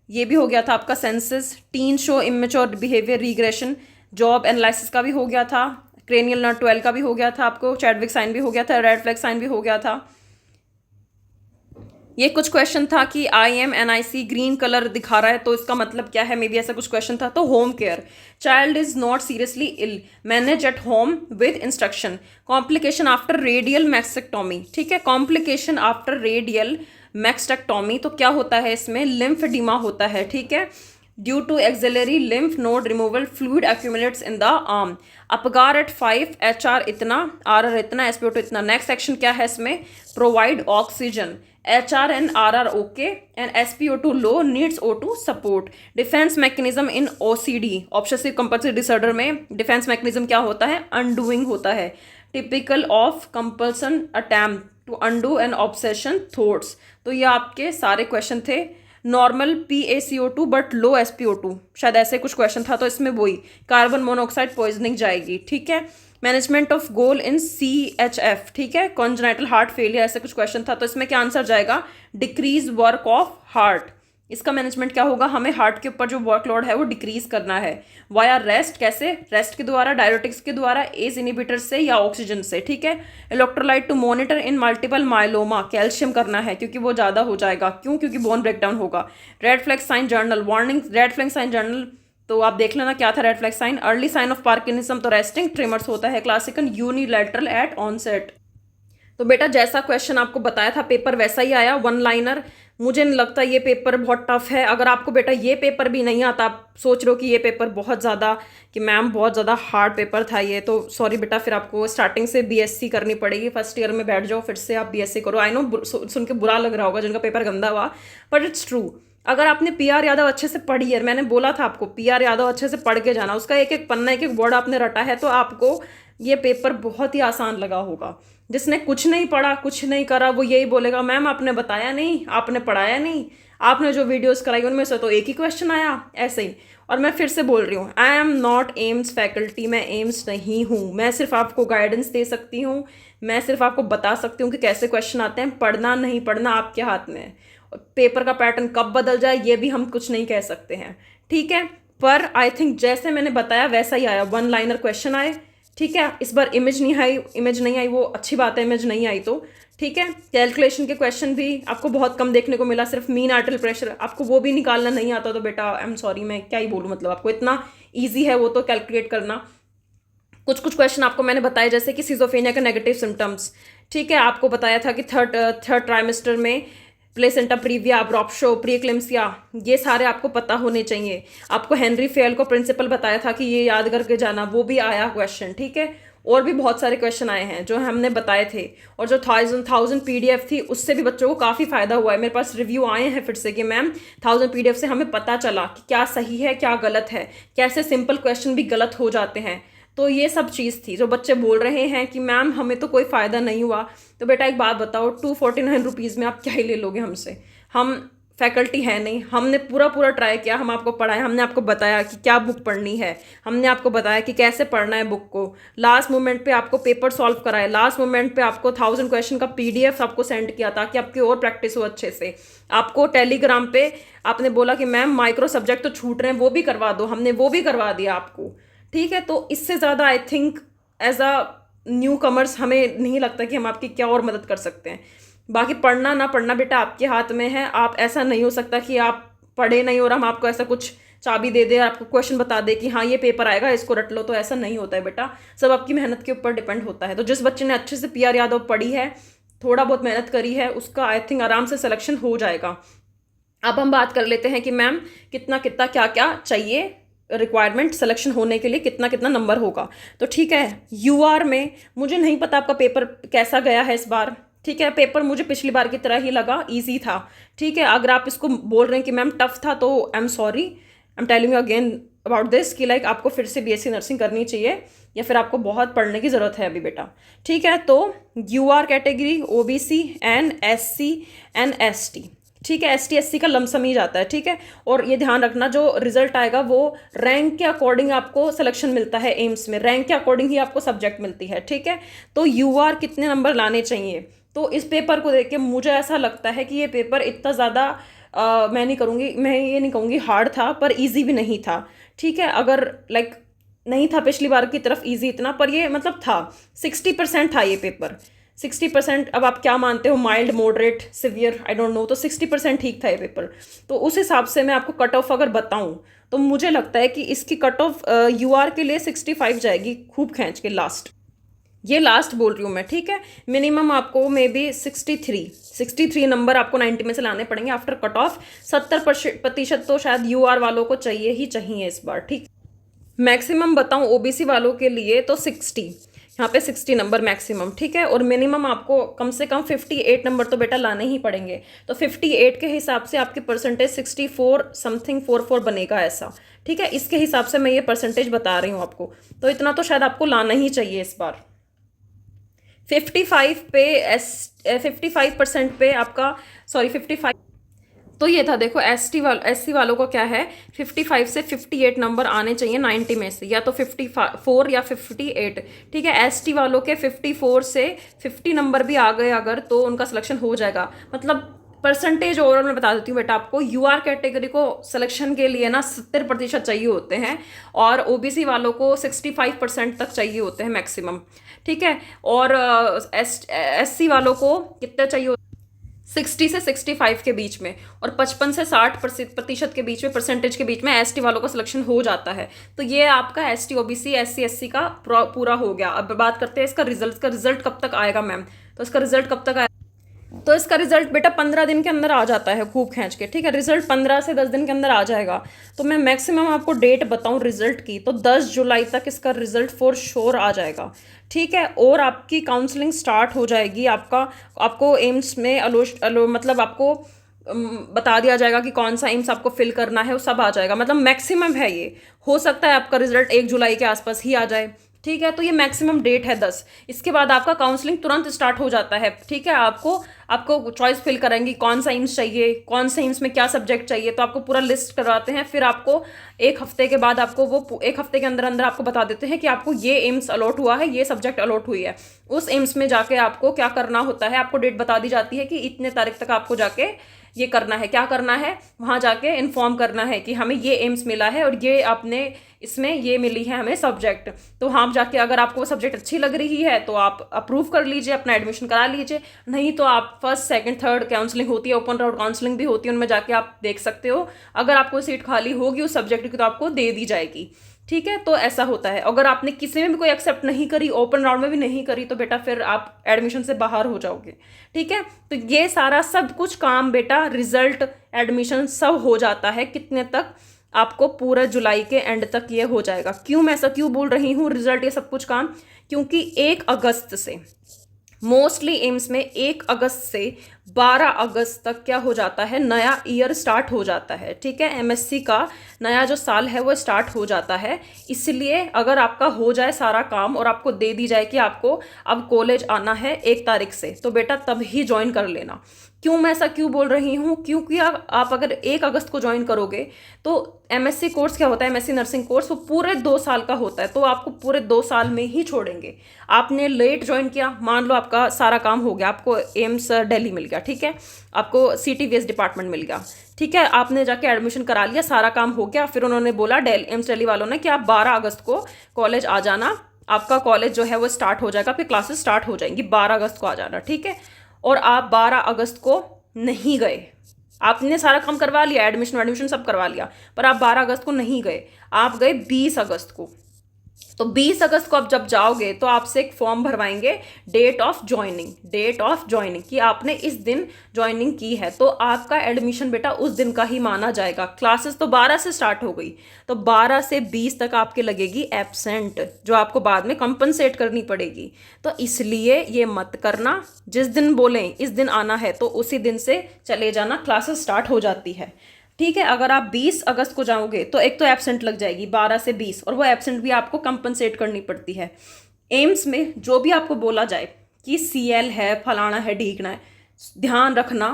ये भी हो गया था आपका census. Tin show immature behaviour regression, job analysis का भी हो गया था। क्रेनियल नर्व 12 का भी हो गया था आपको। चैडविक साइन भी हो गया था, रेड फ्लैग साइन भी हो गया था। ये कुछ क्वेश्चन था कि IMNIC ग्रीन कलर दिखा रहा है तो इसका मतलब क्या है, मे बी ऐसा कुछ क्वेश्चन था। तो home care, child is not seriously ill, manage at home with instruction. Complication after radial mastectomy, ठीक है। कॉम्प्लिकेशन आफ्टर रेडियल मैक्सेक्टोमी, तो क्या होता है इसमें? लिम्फेडिमा होता है, ठीक है। Due to axillary lymph node removal, fluid accumulates in the arm. Apgar at 5, HR इतना, RR इतना, SpO2 इतना। नेक्स्ट सेक्शन क्या है इसमें? Provide oxygen. HR and RR okay and SpO2 low, needs O2 support. Defence mechanism in OCD, obsessive compulsive disorder में defence mechanism क्या होता है? अनडूइंग होता है। Typical of compulsion attempt to undo and obsession thoughts. तो ये आपके सारे क्वेश्चन थे। Normal PaCO2 but low SpO2, शायद ऐसे कुछ क्वेश्चन था, तो इसमें वही कार्बन मोनोऑक्साइड पॉइजनिंग जाएगी, ठीक है। Management of goal in CHF, ठीक है। कॉन्जेनाइटल हार्ट फेलियर, ऐसे कुछ क्वेश्चन था, तो इसमें क्या आंसर जाएगा? Decrease work of heart. इसका मैनेजमेंट क्या होगा? हमें हार्ट के ऊपर जो वर्कलोड है वो डिक्रीज करना है। वाया रेस्ट, कैसे? रेस्ट के द्वारा, डायरेटिक्स के द्वारा, एज इनिबिटर से या ऑक्सीजन से, ठीक है। Electrolyte to monitor in multiple myeloma, calcium करना है क्योंकि वो ज़्यादा हो जाएगा। क्यों? क्योंकि बोन ब्रेकडाउन होगा। Red flag sign general, warning red flag sign general, तो आप देख लेना क्या था red flag sign. Early sign of parkinsonism, तो रेस्टिंग ट्रिमर्स होता है। Classical unilateral at onset. तो बेटा जैसा क्वेश्चन आपको बताया था पेपर वैसा ही आया, 1 लाइनर। मुझे नहीं लगता ये पेपर बहुत टफ है। अगर आपको बेटा ये पेपर भी नहीं आता, आप सोच रहे हो कि ये पेपर बहुत ज़्यादा, कि मैम बहुत ज़्यादा हार्ड पेपर था ये, तो सॉरी बेटा, फिर आपको स्टार्टिंग से BSc करनी पड़ेगी। फर्स्ट ईयर में बैठ जाओ, फिर से आप BSc करो। आई नो सुन के बुरा लग रहा होगा जिनका पेपर गंदा हुआ, बट इट्स ट्रू। अगर आपने PR यादव अच्छे से पढ़ी है, मैंने बोला था आपको PR यादव अच्छे से पढ़ के जाना, उसका एक एक पन्ना, एक एक वर्ड आपने रटा है, तो आपको ये पेपर बहुत ही आसान लगा होगा। जिसने कुछ नहीं पढ़ा, कुछ नहीं करा, वो यही बोलेगा मैम आपने बताया नहीं, आपने पढ़ाया नहीं, आपने जो वीडियोस कराई उनमें से तो एक ही क्वेश्चन आया, ऐसे ही। और मैं फिर से बोल रही हूँ, I am not AIIMS faculty, मैं एम्स नहीं हूँ। मैं सिर्फ आपको गाइडेंस दे सकती हूँ, मैं सिर्फ आपको बता सकती हूँ कि कैसे क्वेश्चन आते हैं। पढ़ना नहीं पढ़ना आपके हाथ में है। पेपर का पैटर्न कब बदल जाए ये भी हम कुछ नहीं कह सकते हैं, ठीक है। पर आई थिंक जैसे मैंने बताया वैसा ही आया, 1 लाइनर क्वेश्चन आए, ठीक है। इस बार इमेज नहीं आई, वो अच्छी बात है, इमेज नहीं आई तो ठीक है। कैलकुलेशन के क्वेश्चन भी आपको बहुत कम देखने को मिला, सिर्फ मीन आर्टरी प्रेशर, आपको वो भी निकालना नहीं आता तो बेटा आई एम सॉरी, मैं क्या ही बोलूँ, मतलब आपको इतना ईजी है वो तो कैलकुलेट करना। कुछ कुछ क्वेश्चन आपको मैंने बताया, जैसे कि सिजोफेनिया के नेगेटिव सिम्टम्स, ठीक है। आपको बताया था कि थर्ड ट्राइमेस्टर में प्लेसेंटा प्रीविया, अब्रॉप्शो, प्रीक्लेम्सिया, ये सारे आपको पता होने चाहिए। आपको हेनरी फेल को प्रिंसिपल बताया था कि ये याद करके जाना, वो भी आया क्वेश्चन, ठीक है। और भी बहुत सारे क्वेश्चन आए हैं जो हमने बताए थे, और जो 1000 PDF थी उससे भी बच्चों को काफ़ी फ़ायदा हुआ है। मेरे पास रिव्यू आए हैं फिर से कि मैम 1000 PDF से हमें पता चला कि क्या सही है क्या गलत है, कैसे सिंपल क्वेश्चन भी गलत हो जाते हैं। तो ये सब चीज़ थी जो बच्चे बोल रहे हैं कि मैम हमें तो कोई फ़ायदा नहीं हुआ। तो बेटा एक बात बताओ, 249 रुपीज़ में आप क्या ही ले लोगे हमसे? हम फैकल्टी है नहीं, हमने पूरा ट्राई किया, हम आपको पढ़ाया, हमने आपको बताया कि क्या बुक पढ़नी है, हमने आपको बताया कि कैसे पढ़ना है बुक को, लास्ट मोमेंट पे आपको पेपर सॉल्व कराए, लास्ट मोमेंट पे आपको 1000 क्वेश्चन का PDF आपको सेंड किया ताकि आपकी और प्रैक्टिस हो अच्छे से। आपको टेलीग्राम पे आपने बोला कि मैम माइक्रो सब्जेक्ट तो छूट रहे हैं, वो भी करवा दो, हमने वो भी करवा दिया आपको, ठीक है। तो इससे ज़्यादा I think as a newcomers हमें नहीं लगता कि हम आपकी क्या और मदद कर सकते हैं। बाकी पढ़ना ना पढ़ना बेटा आपके हाथ में है। आप ऐसा नहीं हो सकता कि आप पढ़े नहीं और हम आपको ऐसा कुछ चाबी दे दे, आपको क्वेश्चन बता दे कि हाँ ये पेपर आएगा, इसको रट लो, तो ऐसा नहीं होता है बेटा। सब आपकी मेहनत के ऊपर डिपेंड होता है। तो जिस बच्चे ने अच्छे से PR यादव पढ़ी है, थोड़ा बहुत मेहनत करी है, उसका आई थिंक आराम से सिलेक्शन हो जाएगा। अब हम बात कर लेते हैं कि मैम कितना कितना क्या क्या चाहिए, रिक्वायरमेंट सिलेक्शन होने के लिए कितना कितना नंबर होगा। तो ठीक है, UR में मुझे नहीं पता आपका पेपर कैसा गया है इस बार। ठीक है, पेपर मुझे पिछली बार की तरह ही लगा, इजी था। ठीक है, अगर आप इसको बोल रहे हैं कि मैम टफ था, तो I am sorry, I am telling you again about this कि लाइक आपको फिर से BSc नर्सिंग करनी चाहिए, या फिर आपको बहुत पढ़ने की ज़रूरत है अभी बेटा। ठीक है, तो UR category, OBC and SC and ST। ठीक है, ST SC का लमसम ही जाता है। ठीक है, और ये ध्यान रखना जो रिजल्ट आएगा वो रैंक के अकॉर्डिंग आपको सिलेक्शन मिलता है एम्स में, रैंक के अकॉर्डिंग ही आपको सब्जेक्ट मिलती है। ठीक है, तो UR कितने नंबर लाने चाहिए, तो इस पेपर को देख के मुझे ऐसा लगता है कि ये पेपर इतना ज़्यादा मैं ये नहीं कहूँगी हार्ड था, पर ईजी भी नहीं था। ठीक है, अगर लाइक नहीं था पिछली बार की तरफ ईजी इतना, पर ये मतलब था 60% था ये पेपर। 60%, अब आप क्या मानते हो, mild, moderate, severe, I don't no, तो 60% ठीक था ये पेपर। तो उस हिसाब से मैं आपको कट ऑफ अगर बताऊं, तो मुझे लगता है कि इसकी कट ऑफ UR के लिए 65 जाएगी, खूब खींच के लास्ट, ये लास्ट बोल रही हूँ मैं। ठीक है, मिनिमम आपको मे बी 63 नंबर आपको 90 में से लाने पड़ेंगे आफ्टर कट ऑफ। 70% तो शायद UR वालों को चाहिए ही चाहिए इस बार। ठीक, मैक्सिमम बताऊं OBC वालों के लिए तो 60, यहाँ पे 60 नंबर मैक्सिमम। ठीक है, और मिनिमम आपको कम से कम 58 नंबर तो बेटा लाने ही पड़ेंगे। तो 58 के हिसाब से आपकी परसेंटेज 64 समथिंग 44 बनेगा ऐसा। ठीक है, इसके हिसाब से मैं ये परसेंटेज बता रही हूँ आपको, तो इतना तो शायद आपको लाना ही चाहिए इस बार। 55% पे आपका, सॉरी 55, तो ये था। देखो SC वालों को क्या है, 55 से 58 नंबर आने चाहिए 90 में से, या तो 54 या 58। ठीक है, ST वालों के 54 से 50 नंबर भी आ गए अगर, तो उनका सिलेक्शन हो जाएगा। मतलब परसेंटेज ओवरऑल मैं बता देती हूँ बेटा आपको, UR कैटेगरी को सिलेक्शन के लिए ना 70% चाहिए होते हैं, और OBC वालों को 65% तक चाहिए होते हैं मैक्सिमम। ठीक है, और SC वालों को कितने चाहिए, 60 से 65 के बीच में, और 55 से 60% के बीच में, परसेंटेज के बीच में ST वालों का सिलेक्शन हो जाता है। तो ये आपका ST OBC SC SC का पूरा हो गया। अब बात करते हैं इसका रिजल्ट कब तक आएगा मैम, तो इसका रिजल्ट कब तक आएगा, तो इसका रिजल्ट बेटा 15 दिन के अंदर आ जाता है, खूब खींच के। ठीक है, रिजल्ट 15 से 10 दिन के अंदर आ जाएगा। तो मैं मैक्सिमम आपको डेट बताऊं रिजल्ट की, तो 10 जुलाई तक इसका रिजल्ट फॉर श्योर आ जाएगा। ठीक है, और आपकी काउंसलिंग स्टार्ट हो जाएगी। आपको एम्स में मतलब आपको बता दिया जाएगा कि कौन सा एम्स आपको फिल करना है, वो सब आ जाएगा। मतलब मैक्सिमम है ये, हो सकता है आपका रिजल्ट 1 जुलाई के आसपास ही आ जाए। ठीक है, तो ये मैक्सिमम डेट है 10। इसके बाद आपका काउंसलिंग तुरंत स्टार्ट हो जाता है। ठीक है, आपको चॉइस फिल करेंगी, कौन सा एम्स चाहिए, कौन से एम्स में क्या सब्जेक्ट चाहिए, तो आपको पूरा लिस्ट करवाते हैं। फिर आपको 1 हफ्ते के बाद आपको वो 1 हफ्ते के अंदर अंदर आपको बता देते हैं कि आपको ये एम्स अलॉट हुआ है, ये सब्जेक्ट अलॉट हुई है। उस एम्स में जाके आपको क्या करना होता है, आपको डेट बता दी जाती है कि इतने तारीख तक आपको जाके ये करना है। क्या करना है, वहाँ जाके इन्फॉर्म करना है कि हमें ये एम्स मिला है और ये आपने इसमें ये मिली है हमें सब्जेक्ट। तो वहाँ जाके अगर आपको वो सब्जेक्ट अच्छी लग रही है तो आप अप्रूव कर लीजिए, अपना एडमिशन करा लीजिए। नहीं तो आप फर्स्ट सेकंड थर्ड काउंसलिंग होती है, ओपन राउंड काउंसलिंग भी होती है, उनमें जाके आप देख सकते हो। अगर आपको सीट खाली होगी उस सब्जेक्ट की तो आपको दे दी जाएगी। ठीक है, तो ऐसा होता है। अगर आपने किसी में भी कोई एक्सेप्ट नहीं करी, ओपन राउंड में भी नहीं करी, तो बेटा फिर आप एडमिशन से बाहर हो जाओगे। ठीक है, तो ये सारा सब कुछ काम बेटा, रिजल्ट, एडमिशन सब हो जाता है कितने तक, आपको पूरा जुलाई के एंड तक ये हो जाएगा। क्यों मैं ऐसा क्यों बोल रही हूँ, रिजल्ट ये सब कुछ काम, क्योंकि 1 अगस्त से मोस्टली एम्स में 1 अगस्त से 12 अगस्त तक क्या हो जाता है, नया ईयर स्टार्ट हो जाता है। ठीक है, MSc का नया जो साल है वो स्टार्ट हो जाता है। इसलिए अगर आपका हो जाए सारा काम और आपको दे दी जाए कि आपको अब कॉलेज आना है 1 तारीख से, तो बेटा तब ही ज्वाइन कर लेना। क्यों मैं ऐसा क्यों बोल रही हूँ, क्योंकि आप अगर 1 अगस्त को ज्वाइन करोगे तो MSc कोर्स क्या होता है, MSc नर्सिंग कोर्स, वो पूरे 2 साल का होता है। तो आपको पूरे 2 साल में ही छोड़ेंगे। आपने लेट ज्वाइन किया, मान लो आपका सारा काम हो गया, आपको एम्स दिल्ली मिल गया, ठीक है, आपको CTVS डिपार्टमेंट मिल गया, ठीक है, आपने जाके एडमिशन करा लिया, सारा काम हो गया। फिर उन्होंने बोला एम्स दिल्ली वालों ने कि आप 12 अगस्त को कॉलेज आ जाना, आपका कॉलेज जो है वो स्टार्ट हो जाएगा, आपकी क्लासेस स्टार्ट हो जाएंगी, 12 अगस्त को आ जाना। ठीक है, और आप 12 अगस्त को नहीं गए, आपने सारा काम करवा लिया, एडमिशन एडमिशन सब करवा लिया, पर आप 12 अगस्त को नहीं गए, आप गए 20 अगस्त को। तो 20 अगस्त को आप जब जाओगे तो आपसे एक फॉर्म भरवाएंगे, डेट ऑफ ज्वाइनिंग कि आपने इस दिन ज्वाइनिंग की है, तो आपका एडमिशन बेटा उस दिन का ही माना जाएगा। क्लासेस तो 12 से स्टार्ट हो गई, तो 12 से 20 तक आपके लगेगी एब्सेंट, जो आपको बाद में कंपनसेट करनी पड़ेगी। तो इसलिए ये मत करना, जिस दिन बोलें इस दिन आना है तो उसी दिन से चले जाना, क्लासेस स्टार्ट हो जाती है। ठीक है, अगर आप 20 अगस्त को जाओगे तो एक तो एब्सेंट लग जाएगी 12 से 20, और वो एब्सेंट भी आपको कंपनसेट करनी पड़ती है। एम्स में जो भी आपको बोला जाए कि सीएल है, फलाना है, ढीकना है, ध्यान रखना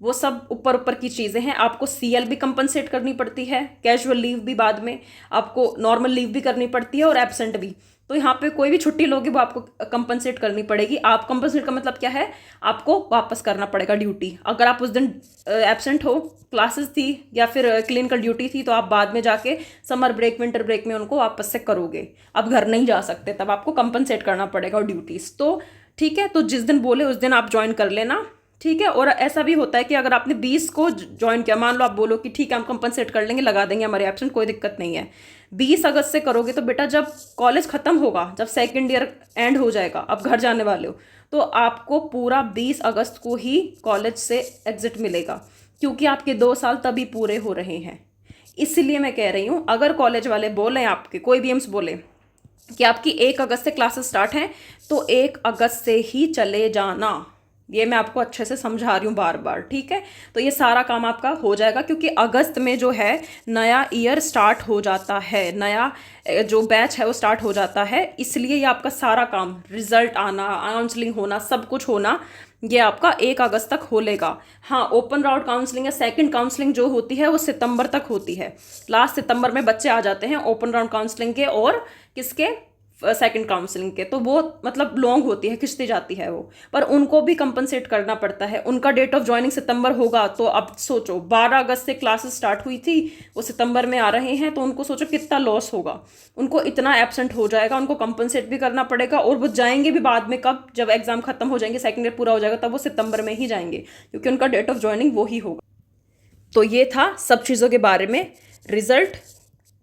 वो सब ऊपर ऊपर की चीज़ें हैं। आपको सीएल भी कंपनसेट करनी पड़ती है, कैजुअल लीव भी बाद में, आपको नॉर्मल लीव भी करनी पड़ती है और एब्सेंट भी। तो यहाँ पे कोई भी छुट्टी लोगे वो आपको कंपनसेट करनी पड़ेगी। आप कंपनसेट का मतलब क्या है, आपको वापस करना पड़ेगा ड्यूटी। अगर आप उस दिन एब्सेंट हो, क्लासेस थी या फिर क्लिनिकल ड्यूटी थी, तो आप बाद में जाके समर ब्रेक, विंटर ब्रेक में उनको वापस से करोगे। अब घर नहीं जा सकते, तब आपको कंपनसेट करना पड़ेगा और ड्यूटीज़। तो ठीक है, तो जिस दिन बोले उस दिन आप ज्वाइन कर लेना। ठीक है, और ऐसा भी होता है कि अगर आपने 20 को ज्वाइन किया, मान लो आप बोलो कि ठीक है हम कंपनसेट कर लेंगे, लगा देंगे हमारे एब्सेंट, कोई दिक्कत नहीं है। 20 अगस्त से करोगे तो बेटा जब कॉलेज ख़त्म होगा, जब सेकेंड ईयर एंड हो जाएगा, अब घर जाने वाले हो, तो आपको पूरा 20 अगस्त को ही कॉलेज से एग्जिट मिलेगा, क्योंकि आपके 2 साल तभी पूरे हो रहे हैं। इसलिए मैं कह रही हूँ, अगर कॉलेज वाले बोलें, आपके कोई भी एम्स बोले कि आपकी 1 अगस्त से क्लासेस स्टार्ट हैं, तो 1 अगस्त से ही चले जाना। ये मैं आपको अच्छे से समझा रही हूँ बार बार, ठीक है। तो ये सारा काम आपका हो जाएगा, क्योंकि अगस्त में जो है नया ईयर स्टार्ट हो जाता है, नया जो बैच है वो स्टार्ट हो जाता है। इसलिए ये आपका सारा काम, रिजल्ट आना, काउंसलिंग होना, सब कुछ होना, ये आपका 1 अगस्त तक हो लेगा। हाँ, ओपन राउंड काउंसलिंग या सेकंड काउंसलिंग जो होती है वो सितंबर तक होती है। लास्ट सितंबर में बच्चे आ जाते हैं ओपन राउंड काउंसलिंग के और किसके, सेकंड काउंसलिंग के। तो वो मतलब लॉन्ग होती है, खिंचती जाती है वो, पर उनको भी कंपनसेट करना पड़ता है। उनका डेट ऑफ ज्वाइनिंग सितंबर होगा, तो अब सोचो 12 अगस्त से क्लासेस स्टार्ट हुई थी, वो सितंबर में आ रहे हैं, तो उनको सोचो कितना लॉस होगा। उनको इतना एब्सेंट हो जाएगा, उनको कंपनसेट भी करना पड़ेगा, और वो जाएंगे भी बाद में, कब, जब एग्जाम खत्म हो जाएंगे, सेकेंड ईयर पूरा हो जाएगा, तब वो सितंबर में ही जाएंगे, क्योंकि उनका डेट ऑफ ज्वाइनिंग वो ही होगा। तो ये था सब चीज़ों के बारे में। रिजल्ट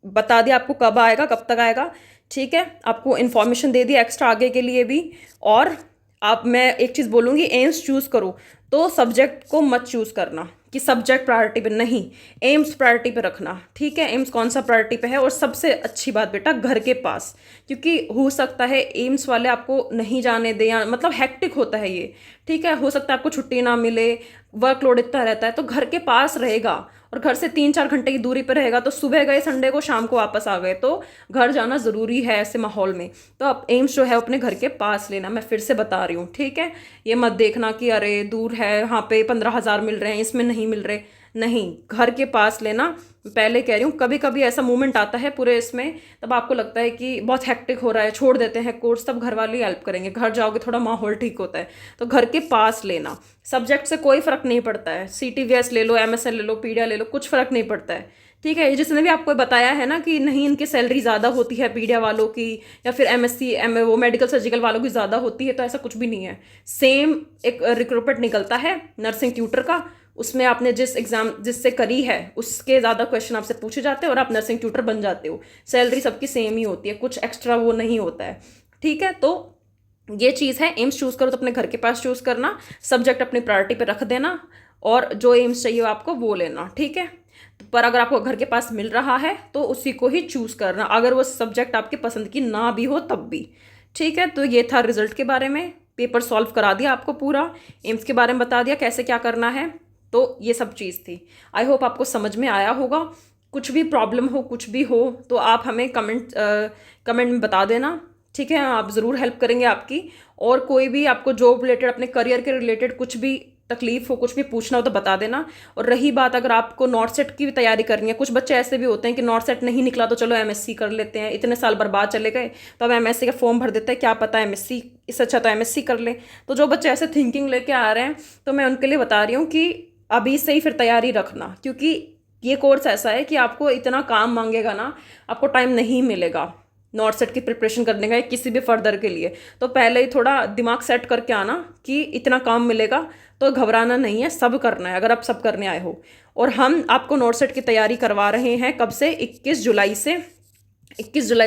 बता दिया आपको कब आएगा, कब तक आएगा, ठीक है। आपको इन्फॉर्मेशन दे दी एक्स्ट्रा आगे के लिए भी। और आप, मैं एक चीज़ बोलूँगी, एम्स चूज़ करो तो सब्जेक्ट को मत चूज़ करना कि सब्जेक्ट प्रायोरिटी पे, नहीं, एम्स प्रायोरिटी पे रखना, ठीक है। एम्स कौन सा प्रायोरिटी पे है, और सबसे अच्छी बात बेटा घर के पास, क्योंकि हो सकता है एम्स वाले आपको नहीं जाने दें, या मतलब हैक्टिक होता है ये, ठीक है। हो सकता है आपको छुट्टी ना मिले, वर्कलोड इतना रहता है, तो घर के पास रहेगा और घर से 3-4 घंटे की दूरी पर रहेगा, तो सुबह गए संडे को, शाम को वापस आ गए, तो घर जाना ज़रूरी है ऐसे माहौल में। तो आप एम्स जो है अपने घर के पास लेना, मैं फिर से बता रही हूँ, ठीक है। ये मत देखना कि अरे दूर है, वहाँ पे 15,000 मिल रहे हैं, इसमें नहीं मिल रहे, नहीं, घर के पास लेना। पहले कह रही हूँ, कभी कभी ऐसा मोमेंट आता है पूरे इसमें, तब आपको लगता है कि बहुत हेक्टिक हो रहा है, छोड़ देते हैं कोर्स, तब घर वाले हेल्प करेंगे, घर जाओगे थोड़ा माहौल ठीक होता है। तो घर के पास लेना, सब्जेक्ट से कोई फ़र्क नहीं पड़ता है, CTVS ले लो, MSL ले लो, पीडिया ले लो, कुछ फ़र्क नहीं पड़ता है, ठीक है। जिसने भी आपको बताया है ना कि नहीं इनकी सैलरी ज़्यादा होती है पीडिया वालों की, या फिर MSc वो मेडिकल सर्जिकल वालों की ज़्यादा होती है, तो ऐसा कुछ भी नहीं है। सेम एक रिक्रूटमेंट निकलता है नर्सिंग ट्यूटर का, उसमें आपने जिस एग्ज़ाम जिससे करी है उसके ज़्यादा क्वेश्चन आपसे पूछे जाते हैं और आप नर्सिंग ट्यूटर बन जाते हो। सैलरी सबकी सेम ही होती है, कुछ एक्स्ट्रा वो नहीं होता है, ठीक है। तो ये चीज़ है, एम्स चूज़ करो तो अपने घर के पास चूज़ करना, सब्जेक्ट अपनी प्रायोरिटी पे रख देना, और जो एम्स चाहिए आपको वो लेना, ठीक है। पर अगर आपको घर के पास मिल रहा है तो उसी को ही चूज़ करना, अगर वो सब्जेक्ट आपके पसंद की ना भी हो तब भी, ठीक है। तो ये था रिजल्ट के बारे में, पेपर सॉल्व करा दिया आपको पूरा, एम्स के बारे में बता दिया कैसे क्या करना है, तो ये सब चीज़ थी। आई होप आपको समझ में आया होगा। कुछ भी प्रॉब्लम हो, कुछ भी हो, तो आप हमें कमेंट में बता देना, ठीक है। आप ज़रूर हेल्प करेंगे आपकी। और कोई भी आपको जॉब रिलेटेड, अपने करियर के रिलेटेड कुछ भी तकलीफ हो, कुछ भी पूछना हो तो बता देना। और रही बात, अगर आपको नॉर्थ सेट की भी तैयारी करनी है, कुछ बच्चे ऐसे भी होते हैं कि नॉर्थ सेट नहीं निकला तो चलो MSc कर लेते हैं, इतने साल बर्बाद चले गए, तो अब MSc का फॉर्म भर देते हैं, क्या पता MSc, इससे अच्छा तो MSc कर ले। तो जो बच्चे ऐसे थिंकिंग लेके आ रहे हैं, तो मैं उनके लिए बता रही हूँ कि अभी से ही फिर तैयारी रखना, क्योंकि ये कोर्स ऐसा है कि आपको इतना काम मांगेगा ना, आपको टाइम नहीं मिलेगा, नॉट सेट की प्रिपरेशन करने का या किसी भी फर्दर के लिए, तो पहले ही थोड़ा दिमाग सेट करके आना कि इतना काम मिलेगा तो घबराना नहीं है, सब करना है अगर आप सब करने आए हो। और हम आपको नॉट सेट की तैयारी करवा रहे हैं कब से, 21 जुलाई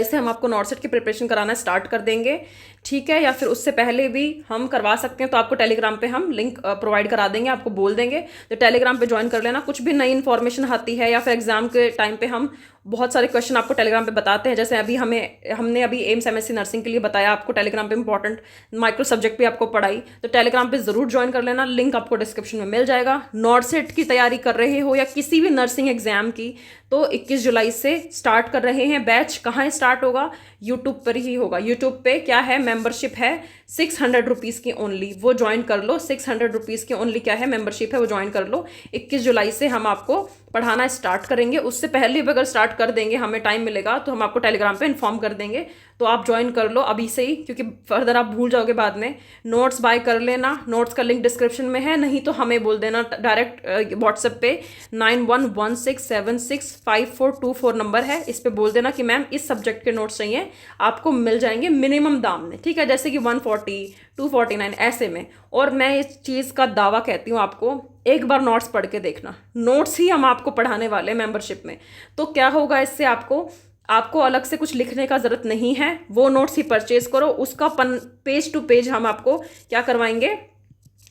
से हम आपको नॉट सेट की प्रिपरेशन कराना स्टार्ट कर देंगे, ठीक है। या फिर उससे पहले भी हम करवा सकते हैं, तो आपको टेलीग्राम पे हम लिंक प्रोवाइड करा देंगे, आपको बोल देंगे तो टेलीग्राम पे ज्वाइन कर लेना। कुछ भी नई इन्फॉर्मेशन आती है या फिर एग्जाम के टाइम पे हम बहुत सारे क्वेश्चन आपको टेलीग्राम पे बताते हैं, जैसे अभी हमने अभी एम्स MSc नर्सिंग के लिए बताया आपको टेलीग्राम पे इंपॉर्टेंट माइक्रो सब्जेक्ट भी आपको पढ़ाई, तो टेलीग्राम पे जरूर ज्वाइन कर लेना, लिंक आपको डिस्क्रिप्शन में मिल जाएगा। नॉट सेट की तैयारी कर रहे हो या किसी भी नर्सिंग एग्जाम की, तो 21 जुलाई से स्टार्ट कर रहे हैं बैच। कहाँ स्टार्ट होगा? यूट्यूब पर ही होगा। यूट्यूब पे क्या है, मेंबरशिप है 600 रुपीज़ की ओनली, वो ज्वाइन कर लो। 600 रुपीज़ की ओनली क्या है, मेंबरशिप है, वो ज्वाइन कर लो। 21 जुलाई से हम आपको पढ़ाना स्टार्ट करेंगे, उससे पहले भी अगर स्टार्ट कर देंगे, हमें टाइम मिलेगा तो हम आपको टेलीग्राम पे इन्फॉर्म कर देंगे, तो आप ज्वाइन कर लो अभी से ही, क्योंकि फर्दर आप भूल जाओगे बाद में। नोट्स बाय कर लेना, नोट्स का लिंक डिस्क्रिप्शन में है, नहीं तो हमें बोल देना डायरेक्ट व्हाट्सएप पे 9116765424 नंबर है, इस पे बोल देना कि मैम इस सब्जेक्ट के नोट्स चाहिए, आपको मिल जाएंगे मिनिमम दाम में, ठीक है, जैसे कि 140 249 ऐसे में। और मैं इस चीज़ का दावा कहती हूँ, आपको एक बार नोट्स पढ़ के देखना, नोट्स ही हम आपको पढ़ाने वाले हैं मेंबरशिप में, तो क्या होगा इससे, आपको अलग से कुछ लिखने का ज़रूरत नहीं है, वो नोट्स ही परचेज करो, उसका पेज टू पेज हम आपको क्या करवाएंगे,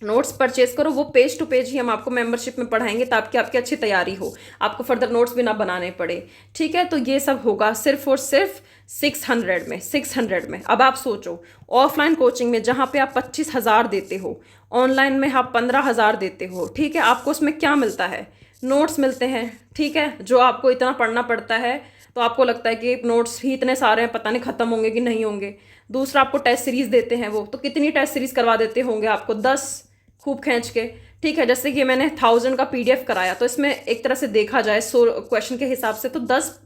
नोट्स परचेज करो, वो पेज टू पेज ही हम आपको मेंबरशिप में पढ़ाएंगे, ताकि आपकी अच्छी तैयारी हो, आपको फर्दर नोट्स भी ना बनाने पड़े, ठीक है। तो ये सब होगा सिर्फ और सिर्फ 600 में। अब आप सोचो, ऑफलाइन कोचिंग में जहाँ पे आप 25,000 देते हो, ऑनलाइन में आप 15,000 देते हो, ठीक है, आपको उसमें क्या मिलता है, नोट्स मिलते हैं, ठीक है, जो आपको इतना पढ़ना पड़ता है, तो आपको लगता है कि नोट्स ही इतने सारे हैं, पता नहीं खत्म होंगे कि नहीं होंगे। दूसरा, आपको टेस्ट सीरीज देते हैं वो, तो कितनी टेस्ट सीरीज करवा देते होंगे आपको, 10 खूब खींच के, ठीक है। जैसे कि मैंने 1000 का PDF कराया, तो इसमें एक तरह से देखा जाए 100 क्वेश्चन के हिसाब से तो 10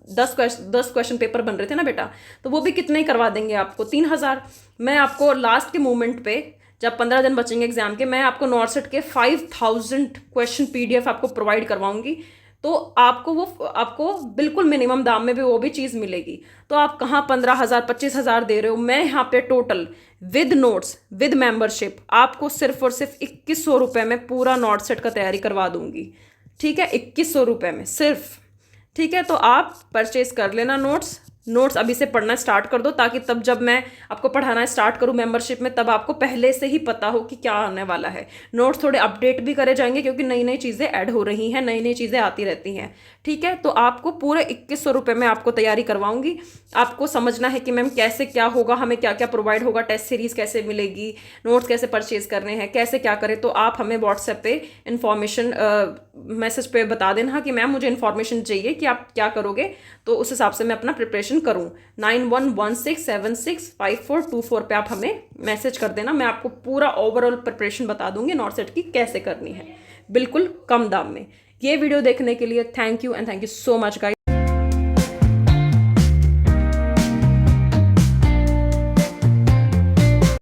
क्वेश्चन पेपर बन रहे थे ना बेटा, तो वो भी कितने ही करवा देंगे आपको, 3000। मैं आपको लास्ट के मोमेंट पे, जब 15 दिन बचेंगे एग्जाम के, मैं आपको नॉट सेट के 5000 क्वेश्चन PDF आपको प्रोवाइड करवाऊंगी, तो आपको बिल्कुल मिनिमम दाम में भी वो भी चीज़ मिलेगी। तो आप कहाँ 15,000 25,000 दे रहे हो, मैं यहाँ पे total with notes with membership आपको सिर्फ और सिर्फ 2100 रुपये में पूरा नॉट सेट का तैयारी करवा दूंगी, ठीक है, 2100 रुपये में सिर्फ, ठीक है। तो आप परचेज कर लेना नोट्स अभी से पढ़ना स्टार्ट कर दो, ताकि तब जब मैं आपको पढ़ाना स्टार्ट करूं मेंबरशिप में, तब आपको पहले से ही पता हो कि क्या आने वाला है। नोट्स थोड़े अपडेट भी करे जाएंगे, क्योंकि नई नई चीज़ें ऐड हो रही हैं, नई नई चीज़ें आती रहती हैं, ठीक है। तो आपको पूरे 2100 रुपये में आपको तैयारी करवाऊंगी। आपको समझना है कि मैम कैसे क्या होगा, हमें क्या क्या प्रोवाइड होगा, टेस्ट सीरीज कैसे मिलेगी, नोट्स कैसे परचेज करने हैं, कैसे क्या करें, तो आप हमें व्हाट्सएप पे इन्फॉर्मेशन मैसेज पे बता देना कि मैम मुझे इन्फॉर्मेशन चाहिए कि आप क्या करोगे, तो उस हिसाब से मैं अपना प्रिपरेशन करूँ। 9116765424 पे आप हमें मैसेज कर देना, मैं आपको पूरा ओवरऑल प्रिपरेशन बता दूंगी नॉट सेट की कैसे करनी है, बिल्कुल कम दाम में। ये वीडियो देखने के लिए thank you and thank you so much guys.